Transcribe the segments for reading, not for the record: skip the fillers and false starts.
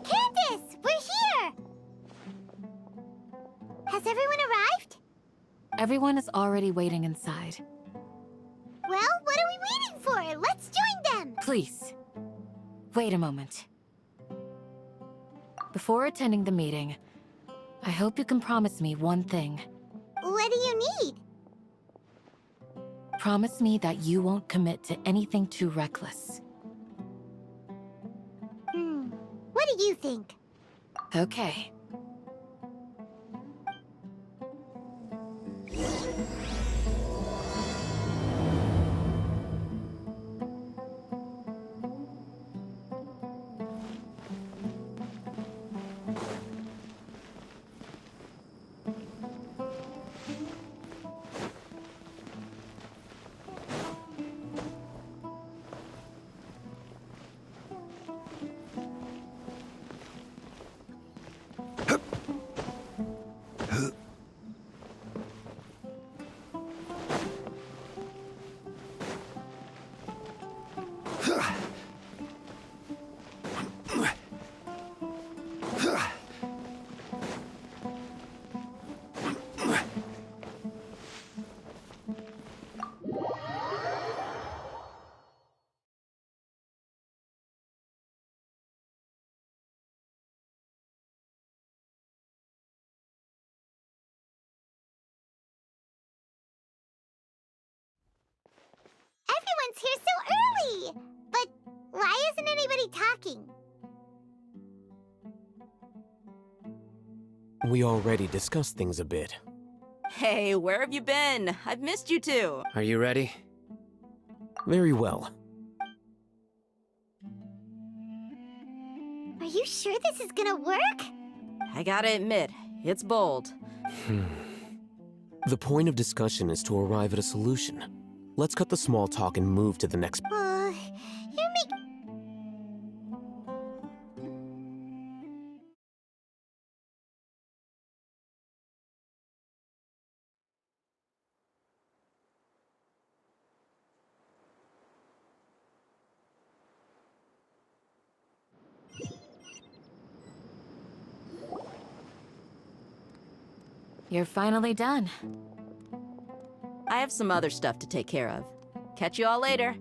Candace, we're here! Has everyone arrived? Everyone is already waiting inside. Well, what are we waiting for? Let's join them! Please, wait a moment. Before attending the meeting, I hope you can promise me one thing. What do you need? Promise me that you won't commit to anything too reckless. What do you think? Okay. Everyone's here so early! But why isn't anybody talking? We already discussed things a bit. Hey, where have you been? I've missed you too. Are you ready? Very well. Are you sure this is gonna work? I gotta admit, it's bold. The point of discussion is to arrive at a solution. Let's cut the small talk and move to the next. You're making... You're finally done. I have some other stuff to take care of. Catch you all later.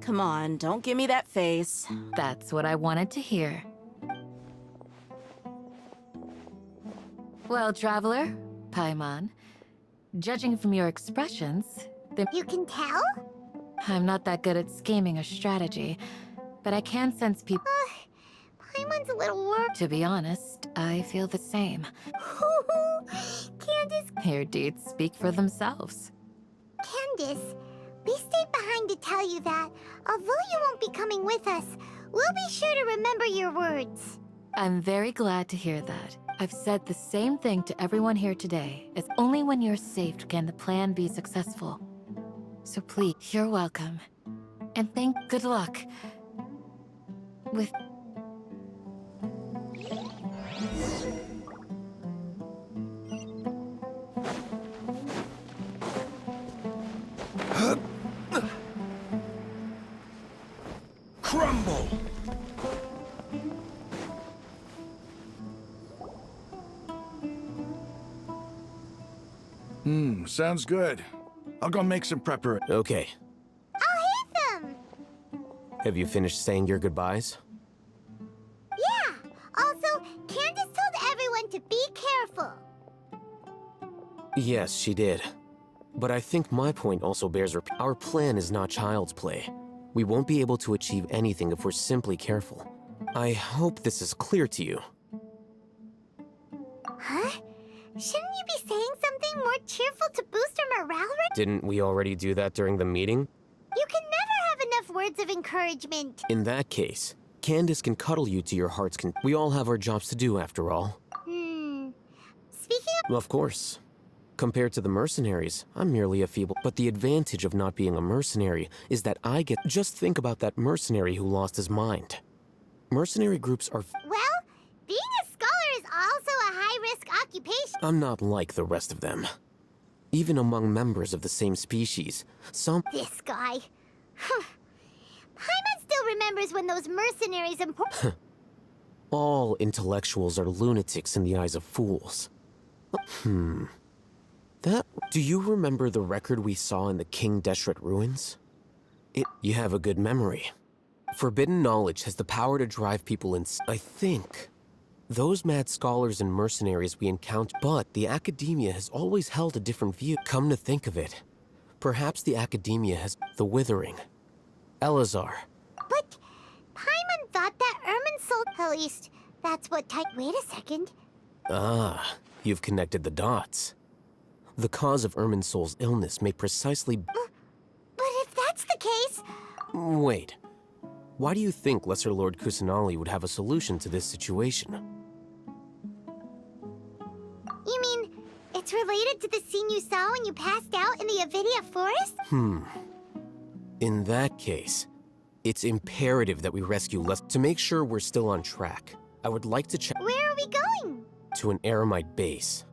Come on, don't give me that face. That's what I wanted to hear. Well, Traveler, Paimon, judging from your expressions, You can tell? I'm not that good at scheming or strategy, but I can sense people. Paimon's a little worried. To be honest, I feel the same. Candace, Your deeds speak for themselves. Candace, we stayed behind to tell you that, although you won't be coming with us, we'll be sure to remember your words. I'm very glad to hear that. I've said the same thing to everyone here today, as only when you're safe can the plan be successful. So please, you're welcome. And good luck. With... Crumble! Sounds good. I'll go make some preparation. Okay. I'll hit them! Have you finished saying your goodbyes? Yeah! Also, Candace told everyone to be careful. Yes, she did. But I think my point also bears repeating. Our plan is not child's play. We won't be able to achieve anything if we're simply careful. I hope this is clear to you. Huh? Shouldn't you be saying something more cheerful to boost our morale? Didn't we already do that during the meeting? You can never have enough words of encouragement. In that case, Candace can cuddle you to your heart's content. We all have our jobs to do after all. Speaking of... Of course. Compared to the mercenaries, I'm merely a feeble... But the advantage of not being a mercenary is that I get... Just think about that mercenary who lost his mind. Mercenary groups are... Well, being a scholar is also a high-risk occupation. I'm not like the rest of them. Even among members of the same species, some... This guy. Paimon still remembers years when those mercenaries All intellectuals are lunatics in the eyes of fools. Do you remember the record we saw in the King Deshret ruins? You have a good memory. Forbidden knowledge has the power to drive people I think. Those mad scholars and mercenaries we encounter, but the academia has always held a different view. Come to think of it, perhaps the academia has the withering. Elazar. But Paimon thought that Irminsul... At least, that's what Wait a second. Ah, you've connected the dots. The cause of Irminsul's illness may precisely... But if that's the case... Wait. Why do you think Lesser Lord Kusanali would have a solution to this situation? You mean, it's related to the scene you saw when you passed out in the Avidia forest? In that case, it's imperative that we rescue to make sure we're still on track. I would like to check... Where are we going? To an Eremite base.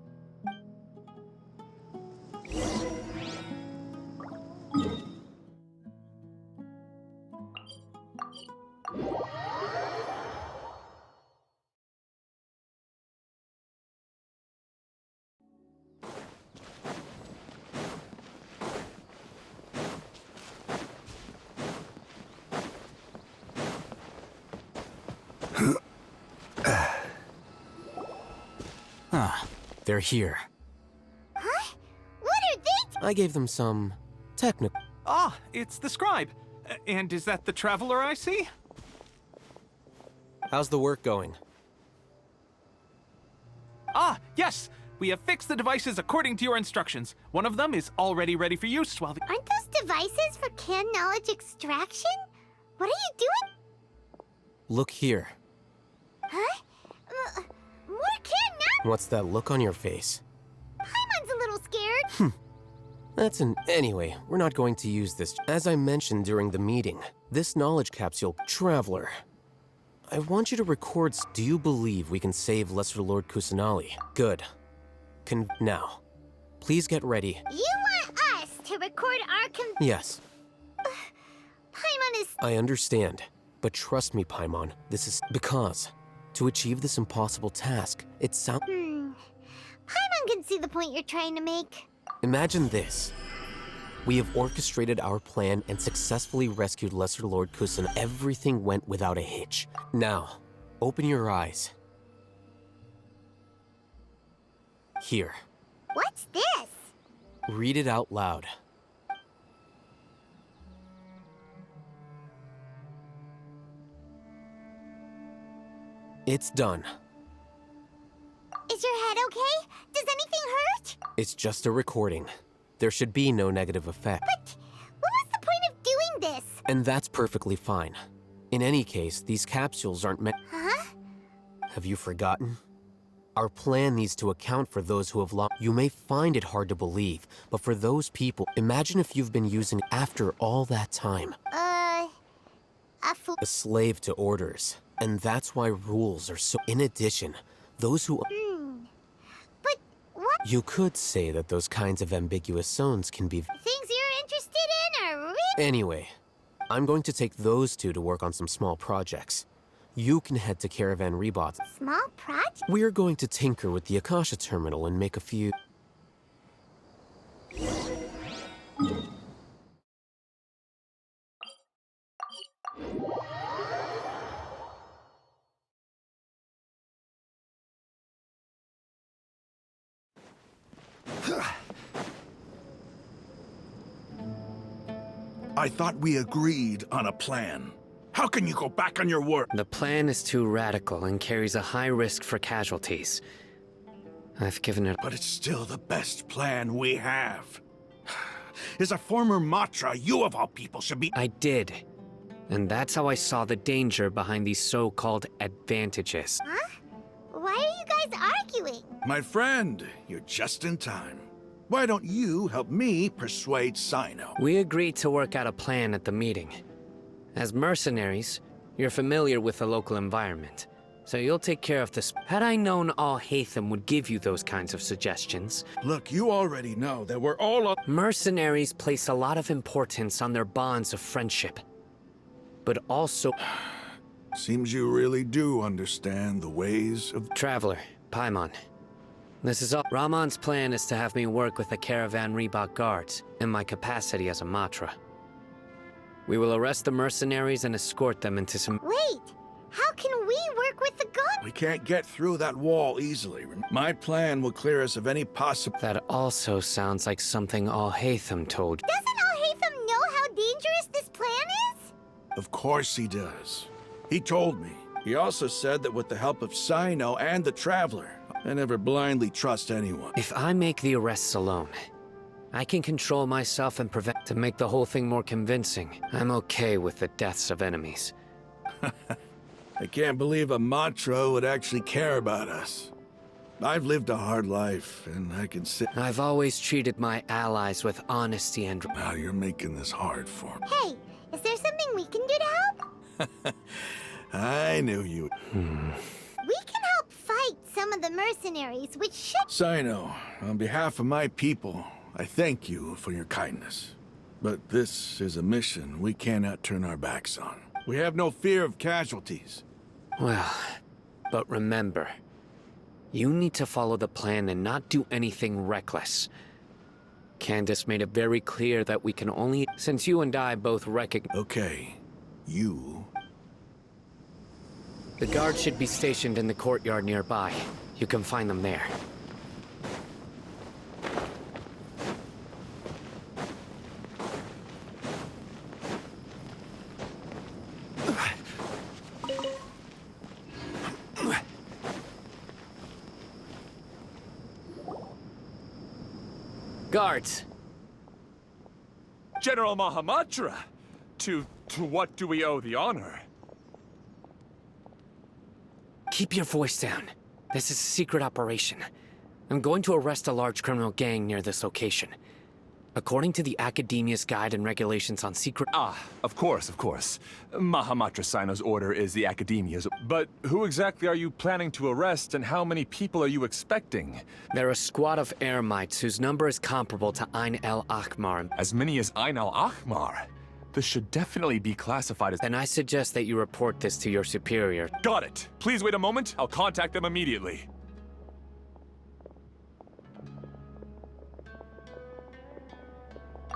They're here. Huh? What are they? I gave them some technical... Ah, it's the scribe. And is that the traveler I see? How's the work going? Ah, yes! We have fixed the devices according to your instructions. One of them is already ready for use while the... Aren't those devices for canned knowledge extraction? What are you doing? Look here. Huh? More canned knowledge? What's that look on your face? Paimon's a little scared. Anyway, we're not going to use this. As I mentioned during the meeting, this knowledge capsule, Traveler. I want you to record... Do you believe we can save Lesser Lord Kusanali? Good. Now, please get ready. You want us to record our Yes. Paimon is... I understand. But trust me, Paimon, this is... Because, to achieve this impossible task, it sounds... Paimon can see the point you're trying to make. Imagine this. We have orchestrated our plan and successfully rescued Lesser Lord Kusan. Everything went without a hitch. Now, open your eyes. Here. What's this? Read it out loud. It's done. Is your head okay? Does anything hurt? It's just a recording. There should be no negative effect. But what was the point of doing this? And that's perfectly fine. In any case, these capsules aren't meant... Huh? Have you forgotten? Our plan needs to account for those who have lost... You may find it hard to believe, but for those people, imagine if you've been using after all that time. A slave to orders. And that's why rules are so... In addition, those who... But what... You could say that those kinds of ambiguous zones can be... Things you're interested in are real... Anyway, I'm going to take those two to work on some small projects. You can head to Caravan Rebot. Small project? We're going to tinker with the Akasha terminal and make a few... I thought we agreed on a plan. How can you go back on your word? The plan is too radical and carries a high risk for casualties. I've given it... But it's still the best plan we have. As a former Matra, you of all people should be... I did. And that's how I saw the danger behind these so-called advantages. Huh? Why are you guys arguing? My friend, you're just in time. Why don't you help me persuade Sino? We agreed to work out a plan at the meeting. As mercenaries, you're familiar with the local environment, so you'll take care of this. Had I known all Hatham would give you those kinds of suggestions... Look, you already know that we're all up... Mercenaries place a lot of importance on their bonds of friendship. but also... Seems you really do understand the ways of... Traveler, Paimon. This is all. Ramon's plan is to have me work with the Caravan Reebok guards, in my capacity as a Matra. We will arrest the mercenaries and escort them into some... Wait, how can we work with the god? We can't get through that wall easily. My plan will clear us of any possible... That also sounds like something Al-Haytham told. Doesn't Al-Haytham know how dangerous this plan is? Of course he does. He told me. He also said that with the help of Sino and the Traveler, I never blindly trust anyone. If I make the arrests alone, I can control myself and prevent... To make the whole thing more convincing, I'm okay with the deaths of enemies. I can't believe a Matra would actually care about us. I've lived a hard life, and I can say... I've always treated my allies with honesty and... Now you're making this hard for me. Hey, is there something we can do to help? I knew you... We can help fight some of the mercenaries, which should... Sino, on behalf of my people, I thank you for your kindness. But this is a mission we cannot turn our backs on. We have no fear of casualties. Well, but remember, you need to follow the plan and not do anything reckless. Candace made it very clear that we can only... Since you and I both recognize... Okay, you... The guards should be stationed in the courtyard nearby. You can find them there. Guards! General Mahamatra! To what do we owe the honor? Keep your voice down. This is a secret operation. I'm going to arrest a large criminal gang near this location. According to the Academia's Guide and Regulations on Secret... Ah, of course, of course. Mahamatra Sino's order is the Academia's. But who exactly are you planning to arrest, and how many people are you expecting? They're a squad of Eremites whose number is comparable to Ain el-Ahmar. As many as Ain al-Ahmar? This should definitely be classified as... Then I suggest that you report this to your superior. Got it. Please wait a moment. I'll contact them immediately.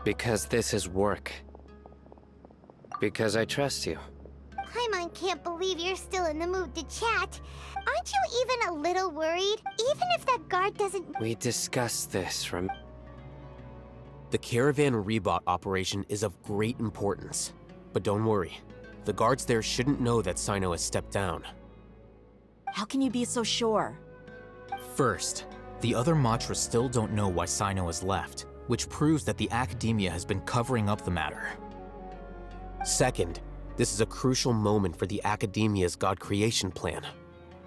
Because this is work. Because I trust you. Paimon can't believe you're still in the mood to chat. Aren't you even a little worried? Even if that guard doesn't... We discussed this from... The Caravan Reebok operation is of great importance. But don't worry, the guards there shouldn't know that Sino has stepped down. How can you be so sure? First, the other Matras still don't know why Sino has left, which proves that the Academia has been covering up the matter. Second, this is a crucial moment for the Academia's God creation plan.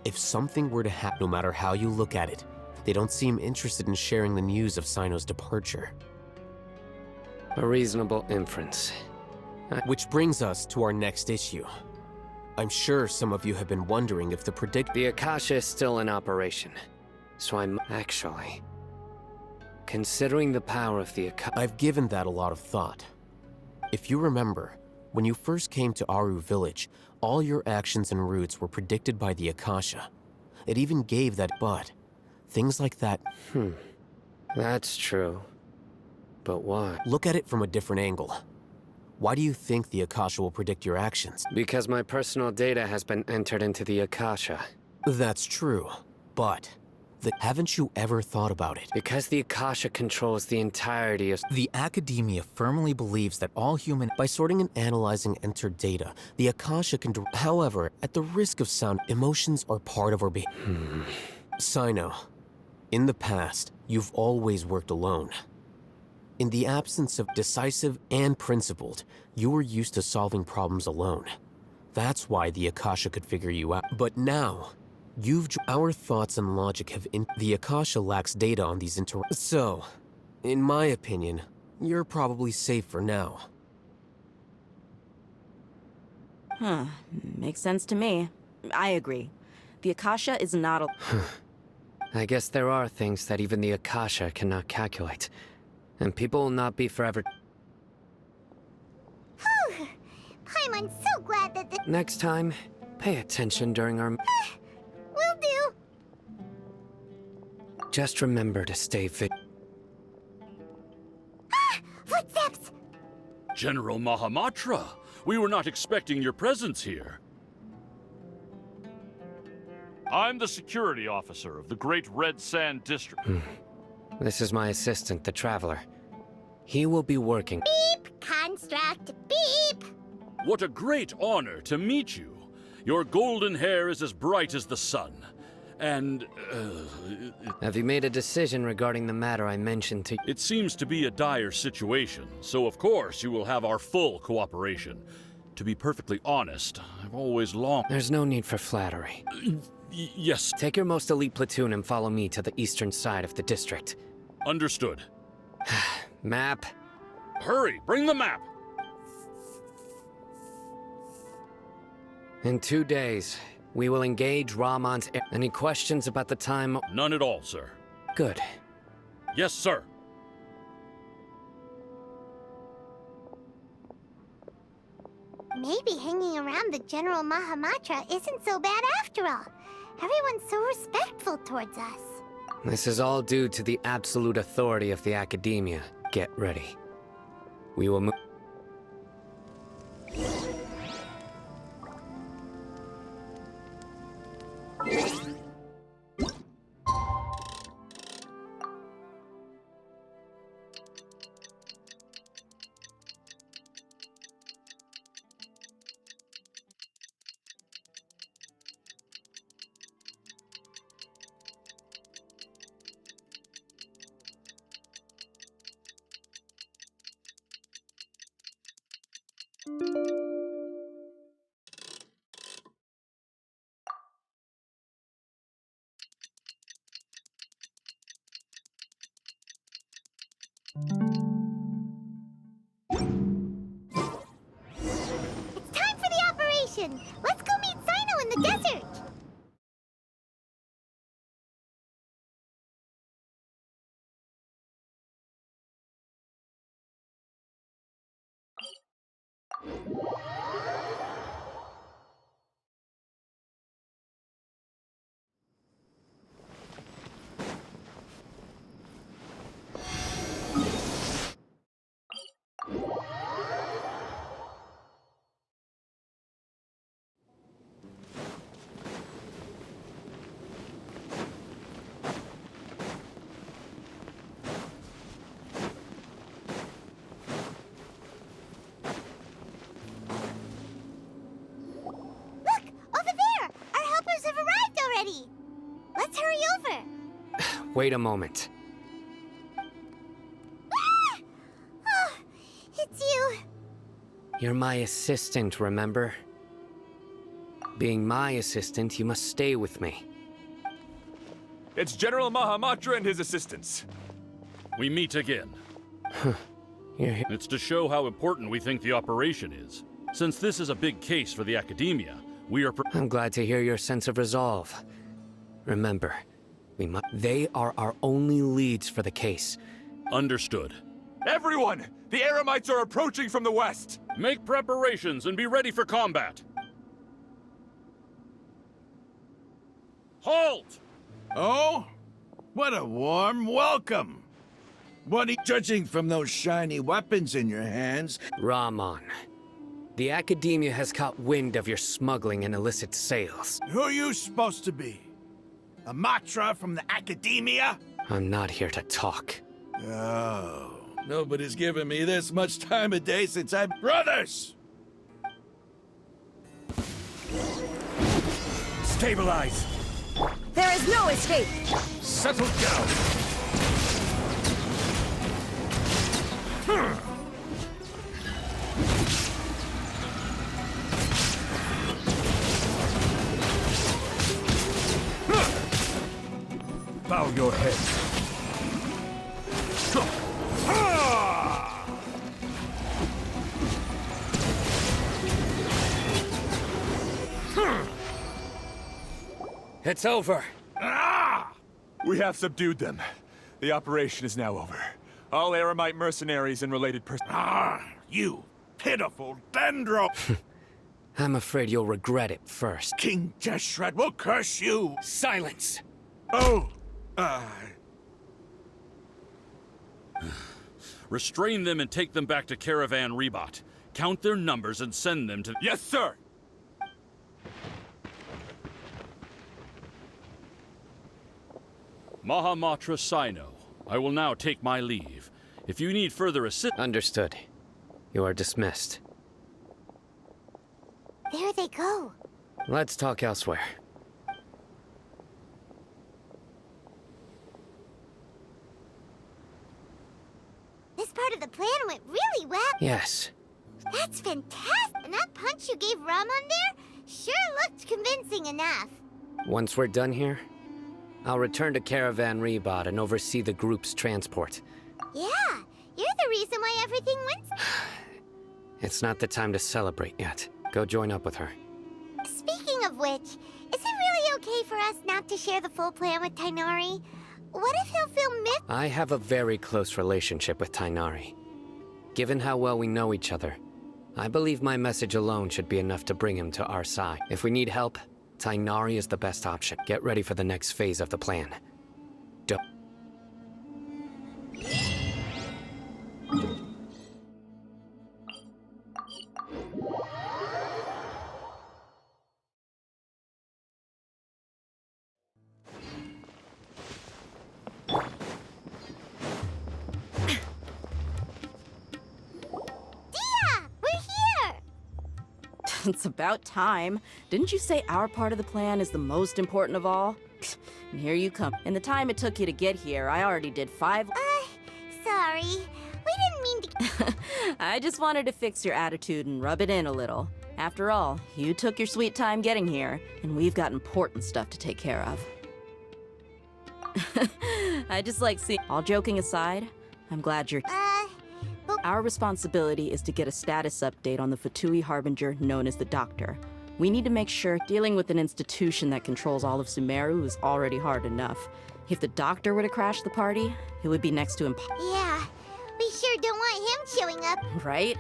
If something were to happen, no matter how you look at it, they don't seem interested in sharing the news of Sino's departure. A reasonable inference. Which brings us to our next issue. I'm sure some of you have been wondering if The Akasha is still in operation, so I'm... Actually... Considering the power of the Akasha... I've given that a lot of thought. If you remember, when you first came to Aru Village, all your actions and routes were predicted by the Akasha. It even gave that but. Things like that... That's true. But why? Look at it from a different angle. Why do you think the Akasha will predict your actions? Because my personal data has been entered into the Akasha. That's true, but... Haven't you ever thought about it? Because the Akasha controls the entirety of... The Academia firmly believes that all human... By sorting and analyzing entered data, the Akasha can... However, at the risk of sound, emotions are part of our behavior. Sino, in the past, you've always worked alone. In the absence of decisive and principled, you were used to solving problems alone. That's why the Akasha could figure you out. But now, our thoughts and logic have the Akasha lacks data on these So, in my opinion, you're probably safe for now. Makes sense to me. I agree. The Akasha is not a... I guess there are things that even the Akasha cannot calculate. And people will not be forever... Paimon I'm so glad that the— Next time, pay attention during our... Will do. Just remember to stay fit. Footsteps! General Mahamatra, we were not expecting your presence here. I'm the security officer of the Great Red Sand District. This is my assistant, the Traveler. He will be working. Beep! Construct! Beep! What a great honor to meet you. Your golden hair is as bright as the sun. And, Have you made a decision regarding the matter I mentioned to you? it seems to be a dire situation, so of course you will have our full cooperation. To be perfectly honest, I've always longed... There's no need for flattery. Yes, Take your most elite platoon and follow me to the eastern side of the district. understood. Map. Hurry, bring the map! In 2 days, we will engage Ramon's... Any questions about the time? None at all, sir. Good. Yes, sir. Maybe hanging around the General Mahamatra isn't so bad after all. Everyone's so respectful towards us. This is all due to the absolute authority of the Academia. Get ready. We will move... It's time for the operation! Let's go meet Sino in the desert! Look! Over there! Our helpers have arrived already! Let's hurry over! Wait a moment. Ah! Oh, it's you! You're my assistant, remember? Being my assistant, you must stay with me. It's General Mahamatra and his assistants. We meet again. You're here. It's to show how important we think the operation is. Since this is a big case for the Academia, we are... I'm glad to hear your sense of resolve. Remember, they are our only leads for the case. Understood. Everyone! The Eremites are approaching from the west! Make preparations and be ready for combat. Halt! Oh? What a warm welcome! What are you judging from those shiny weapons in your hands? Ramon, the Academia has caught wind of your smuggling and illicit sales. Who are you supposed to be? A Matra from the Academia? I'm not here to talk. Oh, nobody's given me this much time of day since I'm... Brothers! Stabilize! There is no escape! Settle down! Bow your head. It's over. We have subdued them. The operation is now over. All Eremite mercenaries and related You pitiful dendro! I'm afraid you'll regret it first. King Deshret will curse you! Silence! Oh! Restrain them and take them back to Caravan Rebot. Count their numbers and send them to— Yes, sir! Mahamatra Sino. I will now take my leave. If you need further assistance— Understood. You are dismissed. There they go. Let's talk elsewhere. This part of the plan went really well. Yes. That's fantastic. And that punch you gave Ram on there sure looked convincing enough. Once we're done here, I'll return to Caravan Rebot and oversee the group's transport. Yeah, you're the reason why everything went. It's not the time to celebrate yet. Go join up with her. Speaking of which, is it really okay for us not to share the full plan with Tainari? What if he'll feel miffed? I have a very close relationship with Tainari. Given how well we know each other, I believe my message alone should be enough to bring him to our side. If we need help, Tainari is the best option. Get ready for the next phase of the plan. It's about time. Didn't you say our part of the plan is the most important of all? And here you come. In the time it took you to get here, I already did 5— Sorry. We didn't mean to... I just wanted to fix your attitude and rub it in a little. After all, you took your sweet time getting here, and we've got important stuff to take care of. I just like seeing— All joking aside, I'm glad you're— Our responsibility is to get a status update on the Fatui Harbinger known as the Doctor. We need to make sure dealing with an institution that controls all of Sumeru is already hard enough. If the Doctor were to crash the party, it would be next to impossible. Yeah, we sure don't want him showing up. Right?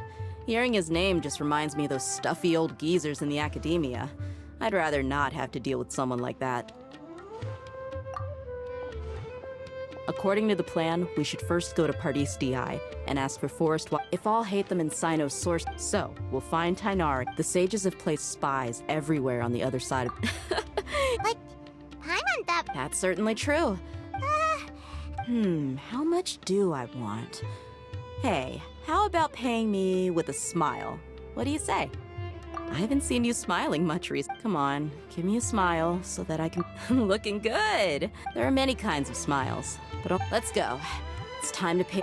Hearing his name just reminds me of those stuffy old geezers in the academia. I'd rather not have to deal with someone like that. According to the plan, we should first go to Pardis DI and ask for Forest if all hate them in Sino's source. So, we'll find Tainari. The sages have placed spies everywhere on the other side of— Like, Paimon that... That's certainly true. How much do I want? Hey, how about paying me with a smile? What do you say? I haven't seen you smiling much recently. Come on, give me a smile so that I can— Looking good! There are many kinds of smiles, but let's go. It's time to pay—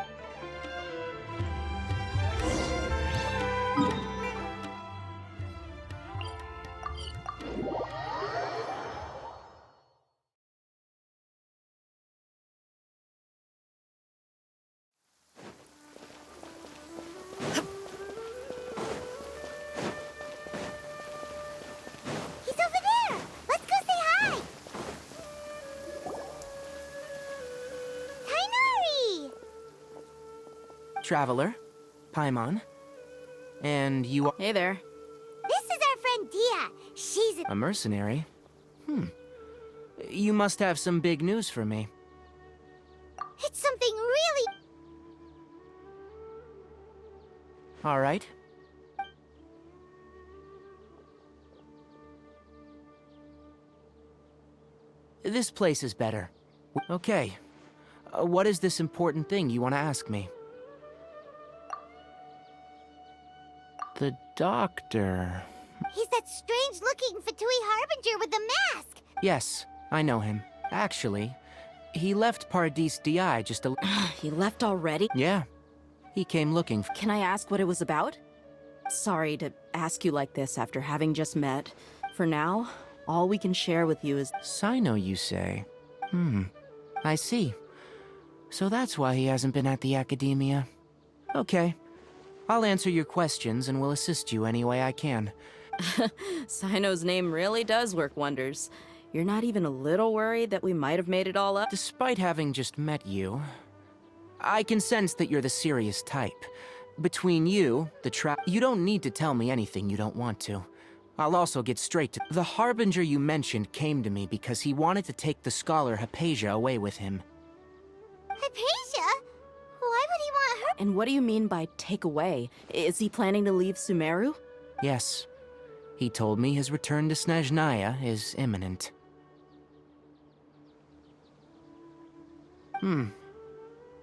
Traveler, Paimon, and you are— Hey there. This is our friend Dia. She's a mercenary? You must have some big news for me. It's something really... All right. This place is better. Okay. What is this important thing you want to ask me? The Doctor... He's that strange-looking Fatui Harbinger with the mask! Yes, I know him. Actually, he left Pardis DI just a... He left already? Yeah. He came looking for... Can I ask what it was about? Sorry to ask you like this after having just met. For now, all we can share with you is... Sino, you say? I see. So that's why he hasn't been at the academia. Okay. I'll answer your questions and will assist you any way I can. Sino's name really does work wonders. You're not even a little worried that we might have made it all up? Despite having just met you, I can sense that you're the serious type. Between you, you don't need to tell me anything you don't want to. I'll also get straight to... The Harbinger you mentioned came to me because he wanted to take the scholar Hypatia away with him. Hypatia? Why would he want her? And what do you mean by take away? Is he planning to leave Sumeru? Yes. He told me his return to Snezhnaya is imminent.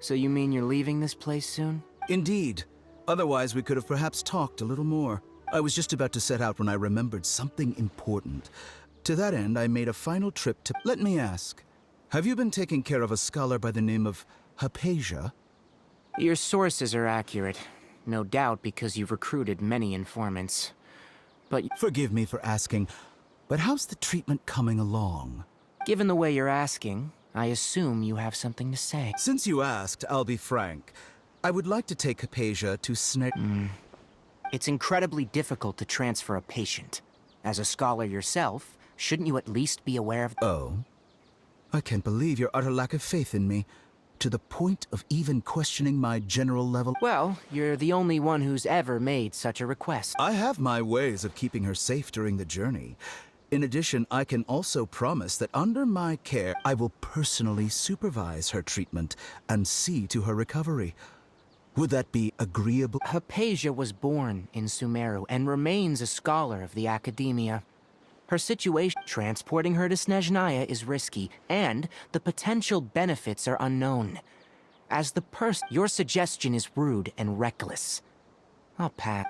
So you mean you're leaving this place soon? Indeed. Otherwise, we could have perhaps talked a little more. I was just about to set out when I remembered something important. To that end, I made a final trip to... Let me ask, have you been taking care of a scholar by the name of Hypatia? Your sources are accurate. No doubt because you've recruited many informants. But... Forgive me for asking, but how's the treatment coming along? Given the way you're asking, I assume you have something to say. Since you asked, I'll be frank. I would like to take Hypatia to It's incredibly difficult to transfer a patient. As a scholar yourself, shouldn't you at least be aware of... Oh? I can't believe your utter lack of faith in me, to the point of even questioning my general level... Well, you're the only one who's ever made such a request. I have my ways of keeping her safe during the journey. In addition, I can also promise that under my care, I will personally supervise her treatment and see to her recovery. Would that be agreeable? Hypatia was born in Sumeru and remains a scholar of the Academia. Her situation, transporting her to Snezhnaya, is risky, and the potential benefits are unknown. As the person, your suggestion is rude and reckless. I'll pass.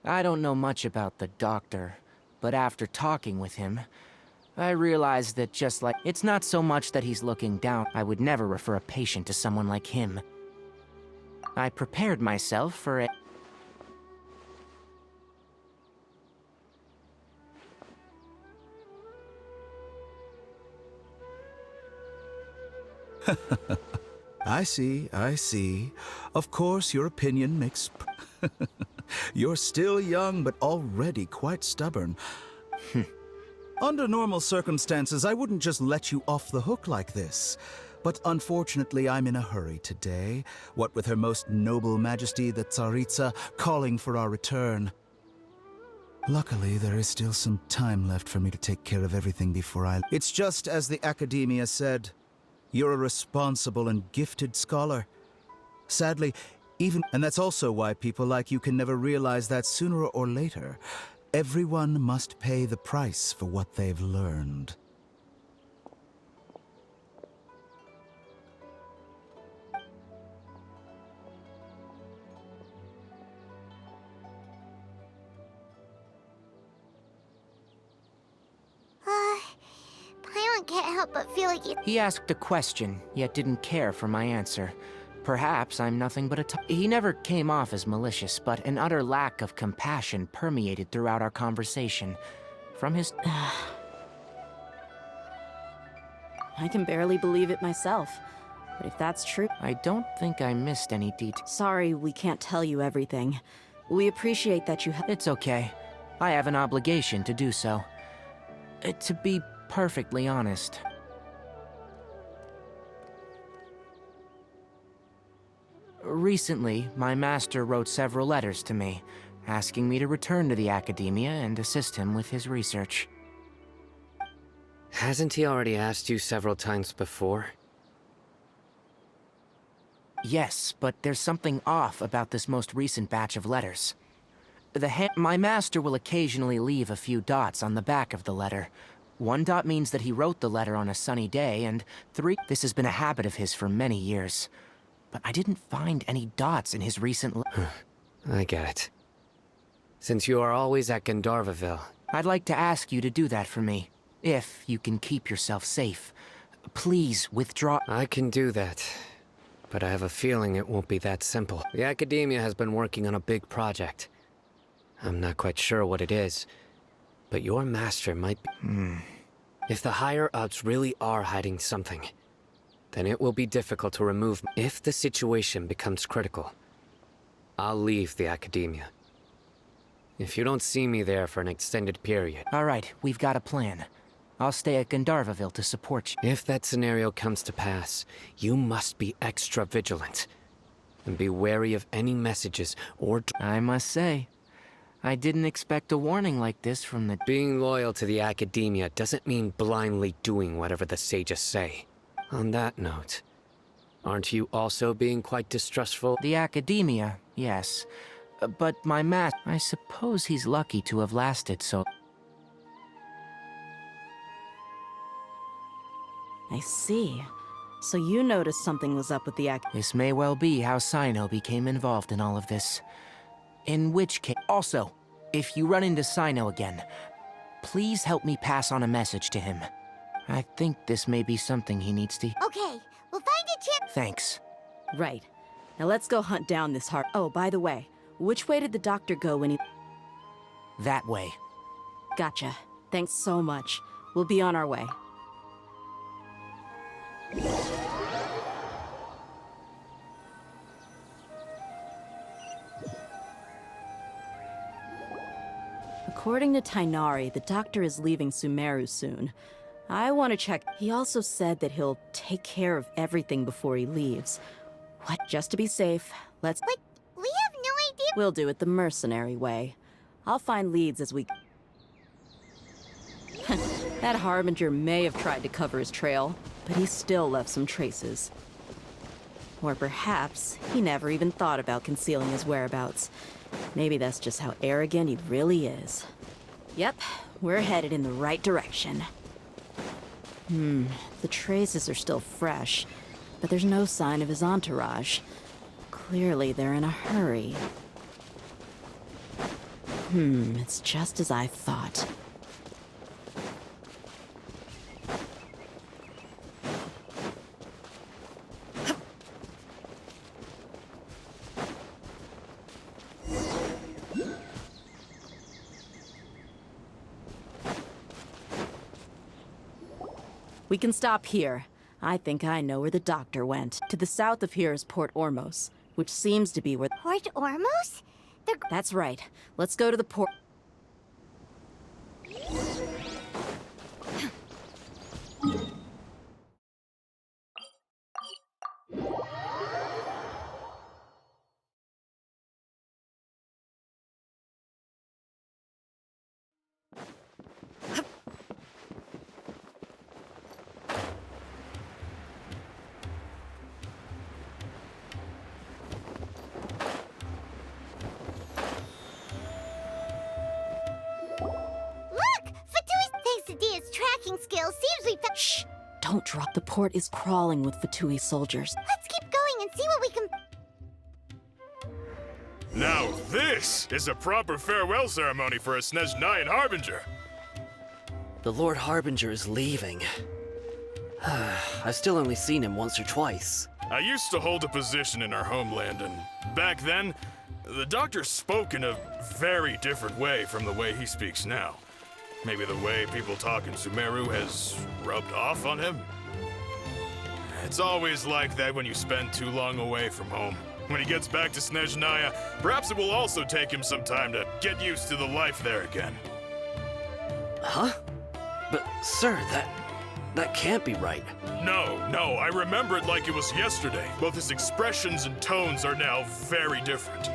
I don't know much about the doctor, but after talking with him, I realized that just like... It's not so much that he's looking down. I would never refer a patient to someone like him. I prepared myself for it. I see, I see. Of course, your opinion makes... You're still young, but already quite stubborn. Under normal circumstances, I wouldn't just let you off the hook like this. But unfortunately, I'm in a hurry today, what with Her Most Noble Majesty the Tsaritsa calling for our return. Luckily, there is still some time left for me to take care of everything before I... It's just as the Academia said. You're a responsible and gifted scholar. Sadly, even... And that's also why people like you can never realize that sooner or later, everyone must pay the price for what they've learned. Paimon can't help but feel like He asked a question, yet didn't care for my answer. Perhaps I'm nothing but He never came off as malicious, but an utter lack of compassion permeated throughout our conversation. From his... I can barely believe it myself. But if that's true... I don't think I missed any details. Sorry, we can't tell you everything. We appreciate that you It's okay. I have an obligation to do so. To be perfectly honest. Recently, my master wrote several letters to me, asking me to return to the Academia and assist him with his research. Hasn't he already asked you several times before? Yes, but there's something off about this most recent batch of letters. My master will occasionally leave a few dots on the back of the letter. 1 dot means that he wrote the letter on a sunny day, and 3... This has been a habit of his for many years. But I didn't find any dots in his recent... I get it. Since you are always at Gandharvaville... I'd like to ask you to do that for me, if you can keep yourself safe. Please withdraw... I can do that, but I have a feeling it won't be that simple. The Academia has been working on a big project. I'm not quite sure what it is, but your master might be... If the higher-ups really are hiding something, then it will be difficult to remove... If the situation becomes critical, I'll leave the Academia. If you don't see me there for an extended period... All right, we've got a plan. I'll stay at Gandharvaville to support you. If that scenario comes to pass, you must be extra vigilant. And be wary of any messages or... I must say, I didn't expect a warning like this from the... Being loyal to the academia doesn't mean blindly doing whatever the sages say. On that note, aren't you also being quite distrustful? The academia, yes. But my I suppose he's lucky to have lasted so... I see. So you noticed something was up with the This may well be how Sino became involved in all of this. In which case... Also, if you run into Sino again, please help me pass on a message to him. I think this may be something he needs to... Okay, we'll find a chip. Thanks. Right. Now let's go hunt down this heart. Oh, by the way, which way did the doctor go when he... That way. Gotcha. Thanks so much. We'll be on our way. According to Tainari, the doctor is leaving Sumeru soon. I want to check. He also said that he'll take care of everything before he leaves. What? Just to be safe, let's... But we have no idea... We'll do it the mercenary way. I'll find leads as we... That Harbinger may have tried to cover his trail, but he still left some traces. Or perhaps he never even thought about concealing his whereabouts. Maybe that's just how arrogant he really is. Yep, we're headed in the right direction. The traces are still fresh, but there's no sign of his entourage. Clearly they're in a hurry. It's just as I thought. We can stop here. I think I know where the doctor went. To the south of here is Port Ormos, which seems to be where... Port Ormos? That's right. Let's go to the port... Skills seems we found... Shh! Don't drop. The port is crawling with Fatui soldiers. Let's keep going and see what we can... Now this is a proper farewell ceremony for a Snezhnayan Harbinger. The Lord Harbinger is leaving. I've still only seen him once or twice. I used to hold a position in our homeland, and back then, the doctor spoke in a very different way from the way he speaks now. Maybe the way people talk in Sumeru has rubbed off on him? It's always like that when you spend too long away from home. When he gets back to Snezhnaya, perhaps it will also take him some time to get used to the life there again. Huh? But, sir, that can't be right. No, I remember it like it was yesterday. Both his expressions and tones are now very different.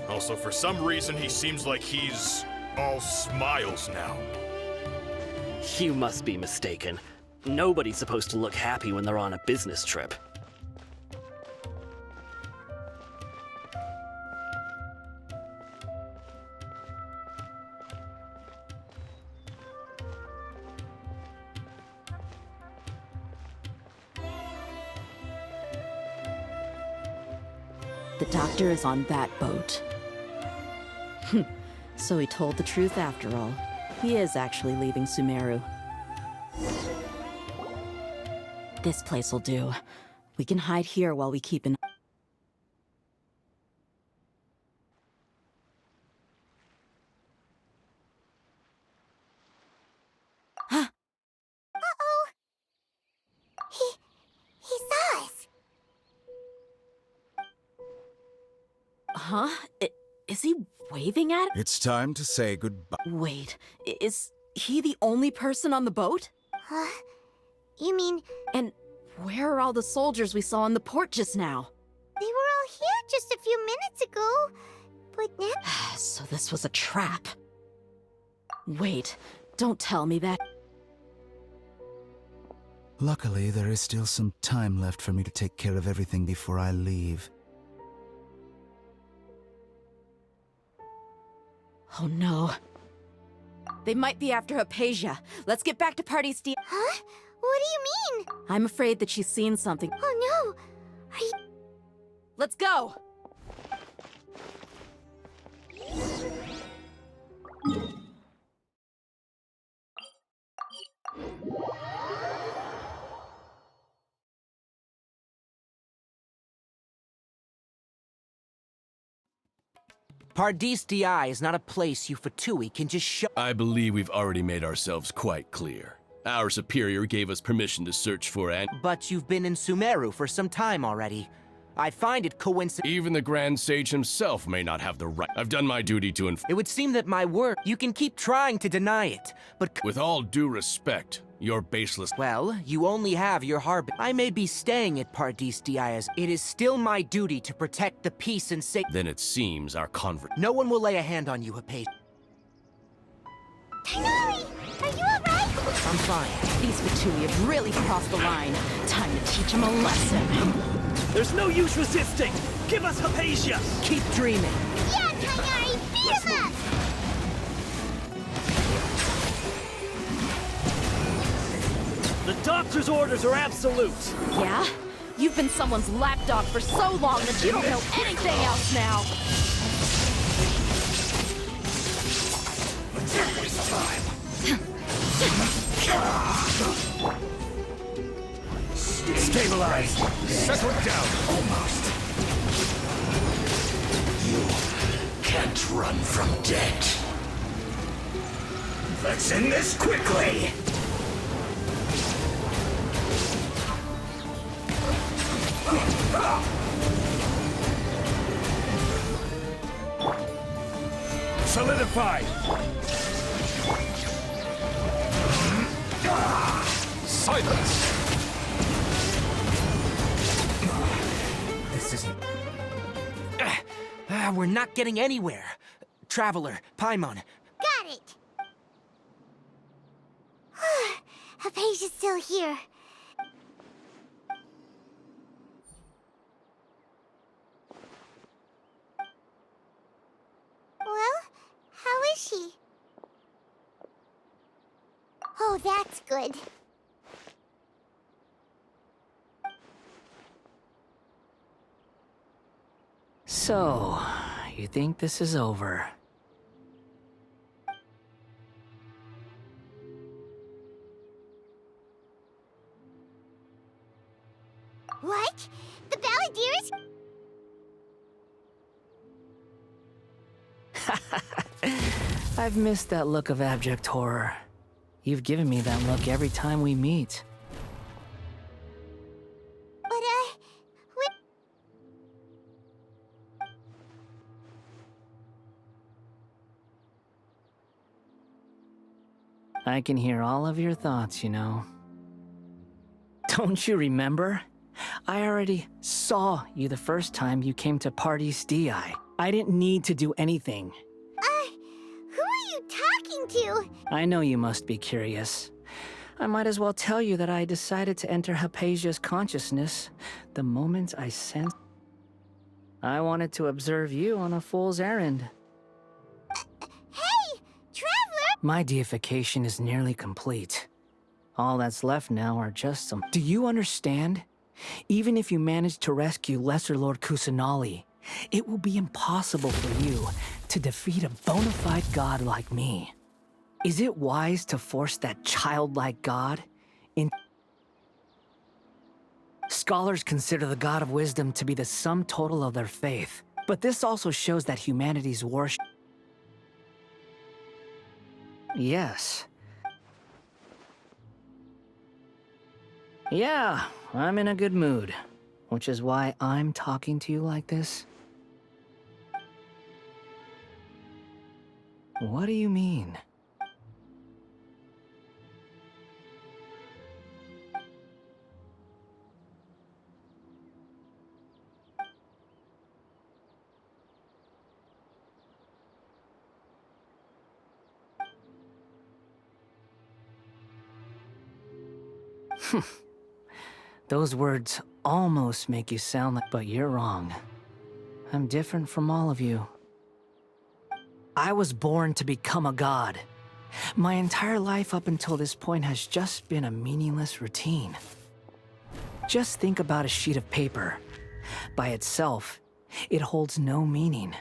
Also, for some reason, he seems like he's all smiles now. You must be mistaken. Nobody's supposed to look happy when they're on a business trip. The doctor is on that boat. So he told the truth after all. He is actually leaving Sumeru. This place will do. We can hide here while we keep an... Uh-oh! He saw us! Huh? Is he waving at... It's time to say goodbye. Wait, is he the only person on the boat? You mean... And where are all the soldiers we saw in the port just now? They were all here just a few minutes ago. But now... So this was a trap. Wait, don't tell me that. Luckily, there is still some time left for me to take care of everything before I leave. Oh no. They might be after Hypatia. Let's get back to Party Steve. Huh? What do you mean? I'm afraid that she's seen something. Oh no! Are you... Let's go! Paradis DI is not a place you Fatui can just show. I believe we've already made ourselves quite clear. Our superior gave us permission to search for and... But you've been in Sumeru for some time already. I find it coincidental. Even the Grand Sage himself may not have the right. I've done my duty to It would seem that my word... You can keep trying to deny it, but... With all due respect, you're baseless. Well, you only have your harbor. I may be staying at Paradis Diaz. It is still my duty to protect the peace and safety. Then it seems our No one will lay a hand on you, Hypatia. Tighnari! Are you alright? I'm fine. These Fatui have really crossed the line. Time to teach them a lesson. There's no use resisting! Give us Hypatia! Keep dreaming. Yeah, Tighnari! Beat him up! The doctor's orders are absolute! Yeah? You've been someone's lapdog for so long that you don't know anything else now! This time. Stabilize! Settle it down! Almost. You can't run from death. Let's end this quickly! Solidify! Silence! This isn't... we're not getting anywhere. Traveler, Paimon. Got it! Hypatia's still here. Well, how is she? Oh, that's good. So, you think this is over? What? The Balladeers? I've missed that look of abject horror. You've given me that look every time we meet. But, I can hear all of your thoughts, you know. Don't you remember? I already saw you the first time you came to Paradis Di. I didn't need to do anything. who are you talking to? I know you must be curious. I might as well tell you that I decided to enter Hypatia's consciousness the moment I sensed... I wanted to observe you on a fool's errand. Hey, Traveler! My deification is nearly complete. All that's left now are just some... Do you understand? Even if you manage to rescue Lesser Lord Kusanali, it will be impossible for you to defeat a bona fide god like me. Is it wise to force that childlike god in... Scholars consider the god of wisdom to be the sum total of their faith, but this also shows that humanity's worship... Yes. Yeah, I'm in a good mood, which is why I'm talking to you like this. What do you mean? Those words almost make you sound like, but you're wrong. I'm different from all of you. I was born to become a god. My entire life up until this point has just been a meaningless routine. Just think about a sheet of paper. By itself, it holds no meaning.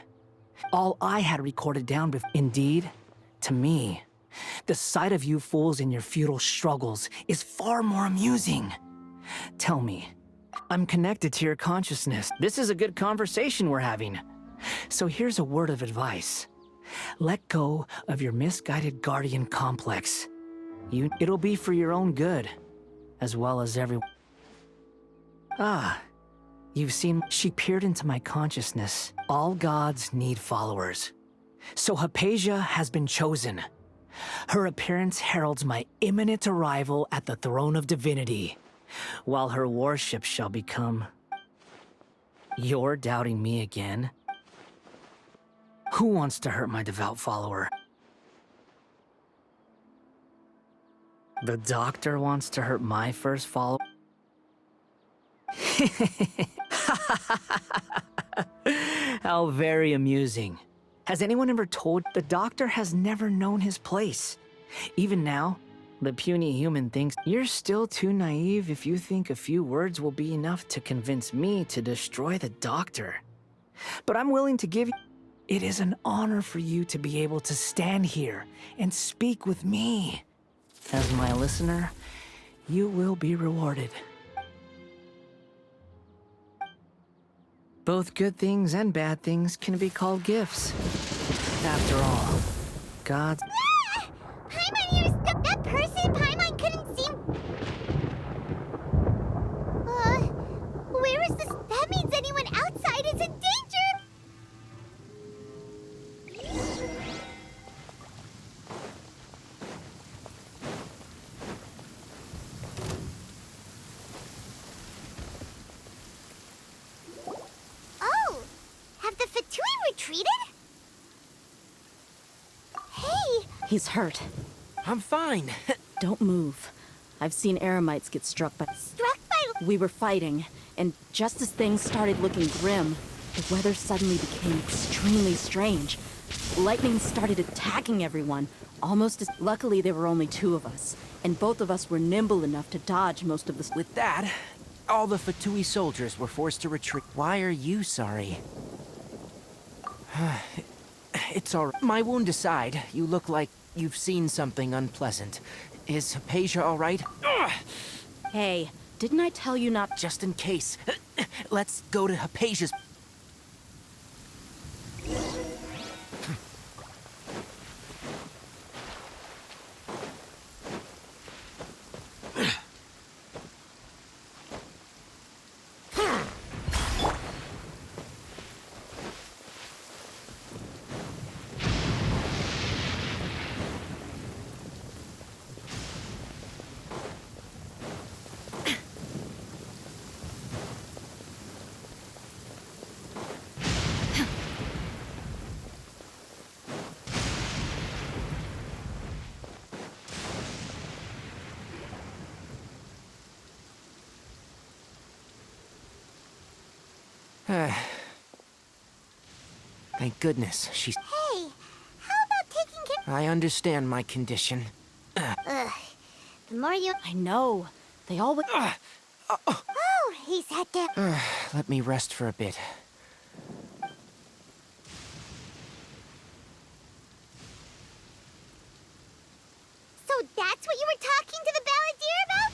All I had recorded down before. Indeed, to me, the sight of you fools in your futile struggles is far more amusing. Tell me, I'm connected to your consciousness. This is a good conversation we're having. So here's a word of advice. Let go of your misguided guardian complex. It'll be for your own good, as well as everyone. Ah, you've seen. She peered into my consciousness. All gods need followers. So Hypatia has been chosen. Her appearance heralds my imminent arrival at the throne of divinity, while her worship shall become... You're doubting me again? Who wants to hurt my devout follower? The doctor wants to hurt my first follower? How very amusing. Has anyone ever told? The doctor has never known his place. Even now, the puny human thinks you're still too naive if you think a few words will be enough to convince me to destroy the doctor. But I'm willing to give you... It is an honor for you to be able to stand here and speak with me. As my listener, you will be rewarded. Both good things and bad things can be called gifts. After all, gods... Paimon, you're stuck. That person Paimon couldn't see... where is this? That means anyone outside is in danger! Oh! Have the Fatui retreated? Hey! He's hurt. I'm fine. Don't move. I've seen Eremites get struck by... Struck by... We were fighting, and just as things started looking grim, the weather suddenly became extremely strange. Lightning started attacking everyone, almost as... Luckily, there were only two of us, and both of us were nimble enough to dodge most of the... With that, all the Fatui soldiers were forced to retreat. Why are you sorry? It's all right. My wound aside, you look like you've seen something unpleasant. Is Hypatia all right? Hey, didn't I tell you not... Just in case. Let's go to Hypatia's... Thank goodness she's... Hey, how about taking care... I understand my condition. Ugh. The more you... I know. They all... Oh, he sat down. Let me rest for a bit. So that's what you were talking to the balladeer about?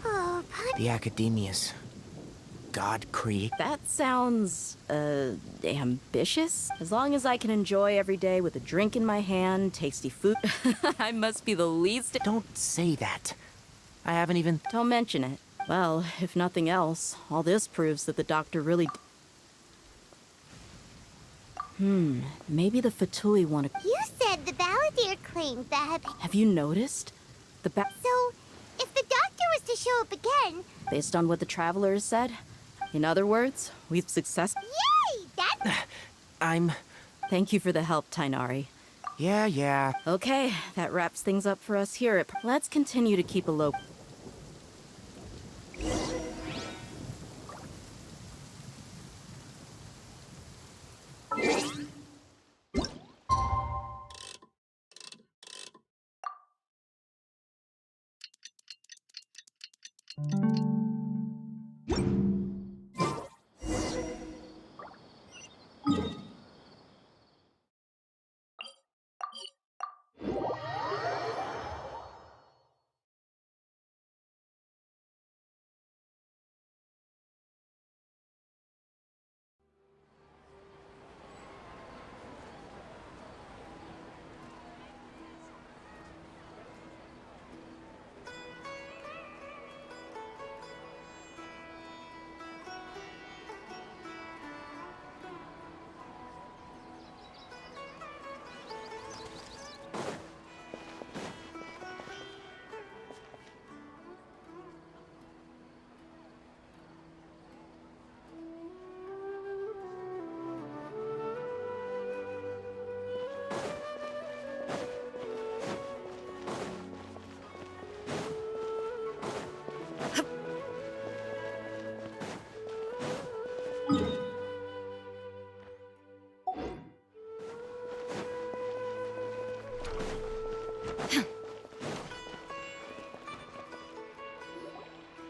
Oh, The Academia's God create... That sounds, ambitious? As long as I can enjoy every day with a drink in my hand, tasty food, I must be the least... Don't say that. I haven't even... Don't mention it. Well, if nothing else, all this proves that the doctor really... Maybe the Fatui want to... You said the balladeer claimed that... Have you noticed? So, if the doctor was to show up again... Based on what the traveler has said? In other words, we've success... Yay! That's... Thank you for the help, Tainari. Yeah. Okay, that wraps things up for us here. Let's continue to keep a low...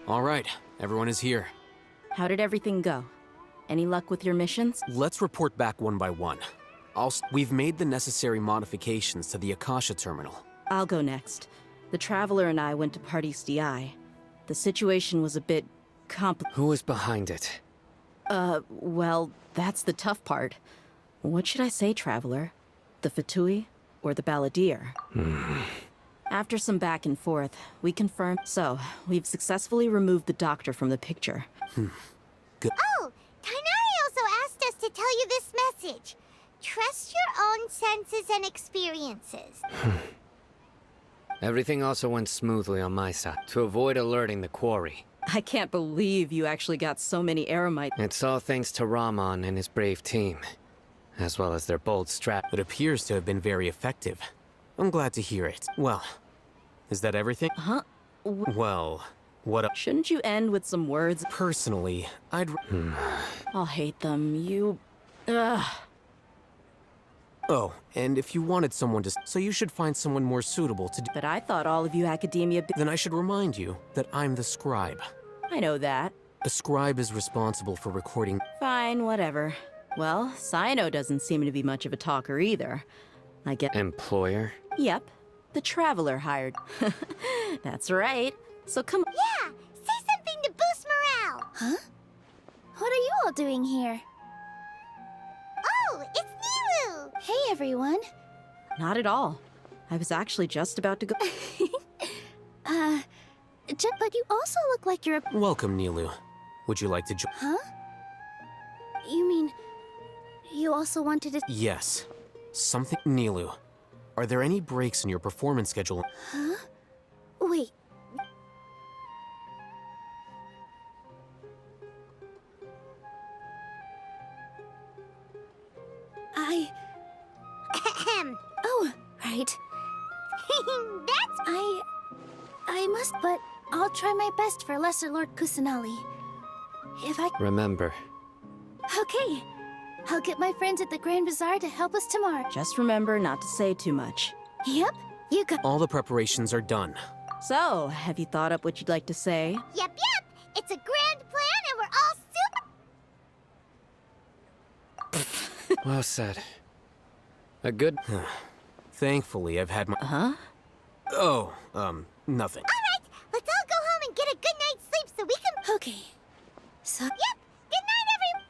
All right, everyone is here. How did everything go? Any luck with your missions? Let's report back one by one. We've made the necessary modifications to the Akasha terminal. I'll go next. The Traveler and I went to Party's DI. The situation was a bit Who was behind it? Well, that's the tough part. What should I say, Traveler? The Fatui or the Balladeer? After some back and forth, we confirmed. So, we've successfully removed the Doctor from the picture. Good. Oh, Tainari also asked us to tell you this message. Trust your own senses and experiences. Everything also went smoothly on my side, to avoid alerting the quarry. I can't believe you actually got so many Eremites. It's all thanks to Rahman and his brave team, as well as their bold strat. It appears to have been very effective. I'm glad to hear it. Well, is that everything? Huh? Well, what Shouldn't you end with some words? Personally, I'd... I'll hate them. Ugh. Oh, and if you wanted someone to... So you should find someone more suitable to do... But I thought all of you academia... Then I should remind you that I'm the scribe. I know that. A scribe is responsible for recording... Fine, whatever. Well, Cyno doesn't seem to be much of a talker either. I get... Employer? Yep. The Traveler hired. That's right. So come... Yeah! Say something to boost morale! Huh? What are you all doing here? Oh, it's Nilu! Hey, everyone. Not at all. I was actually just about to go... But you also look like you're a... Welcome, Nilu. Would you like to join? Huh? You mean... you also wanted to... Yes. Something... Nilu, are there any breaks in your performance schedule? Huh? Wait. Oh, right. That's... I must, but I'll try my best for Lesser Lord Kusanali. If I... Remember. Okay. I'll get my friends at the Grand Bazaar to help us tomorrow. Just remember not to say too much. Yep, you got... All the preparations are done. So, have you thought up what you'd like to say? Yep. It's a grand plan and we're all super... Well said. A good... Thankfully, I've had my... Huh? Oh, nothing. Alright, let's all go home and get a good night's sleep so we can... Okay. So... Yep, good night, everyone!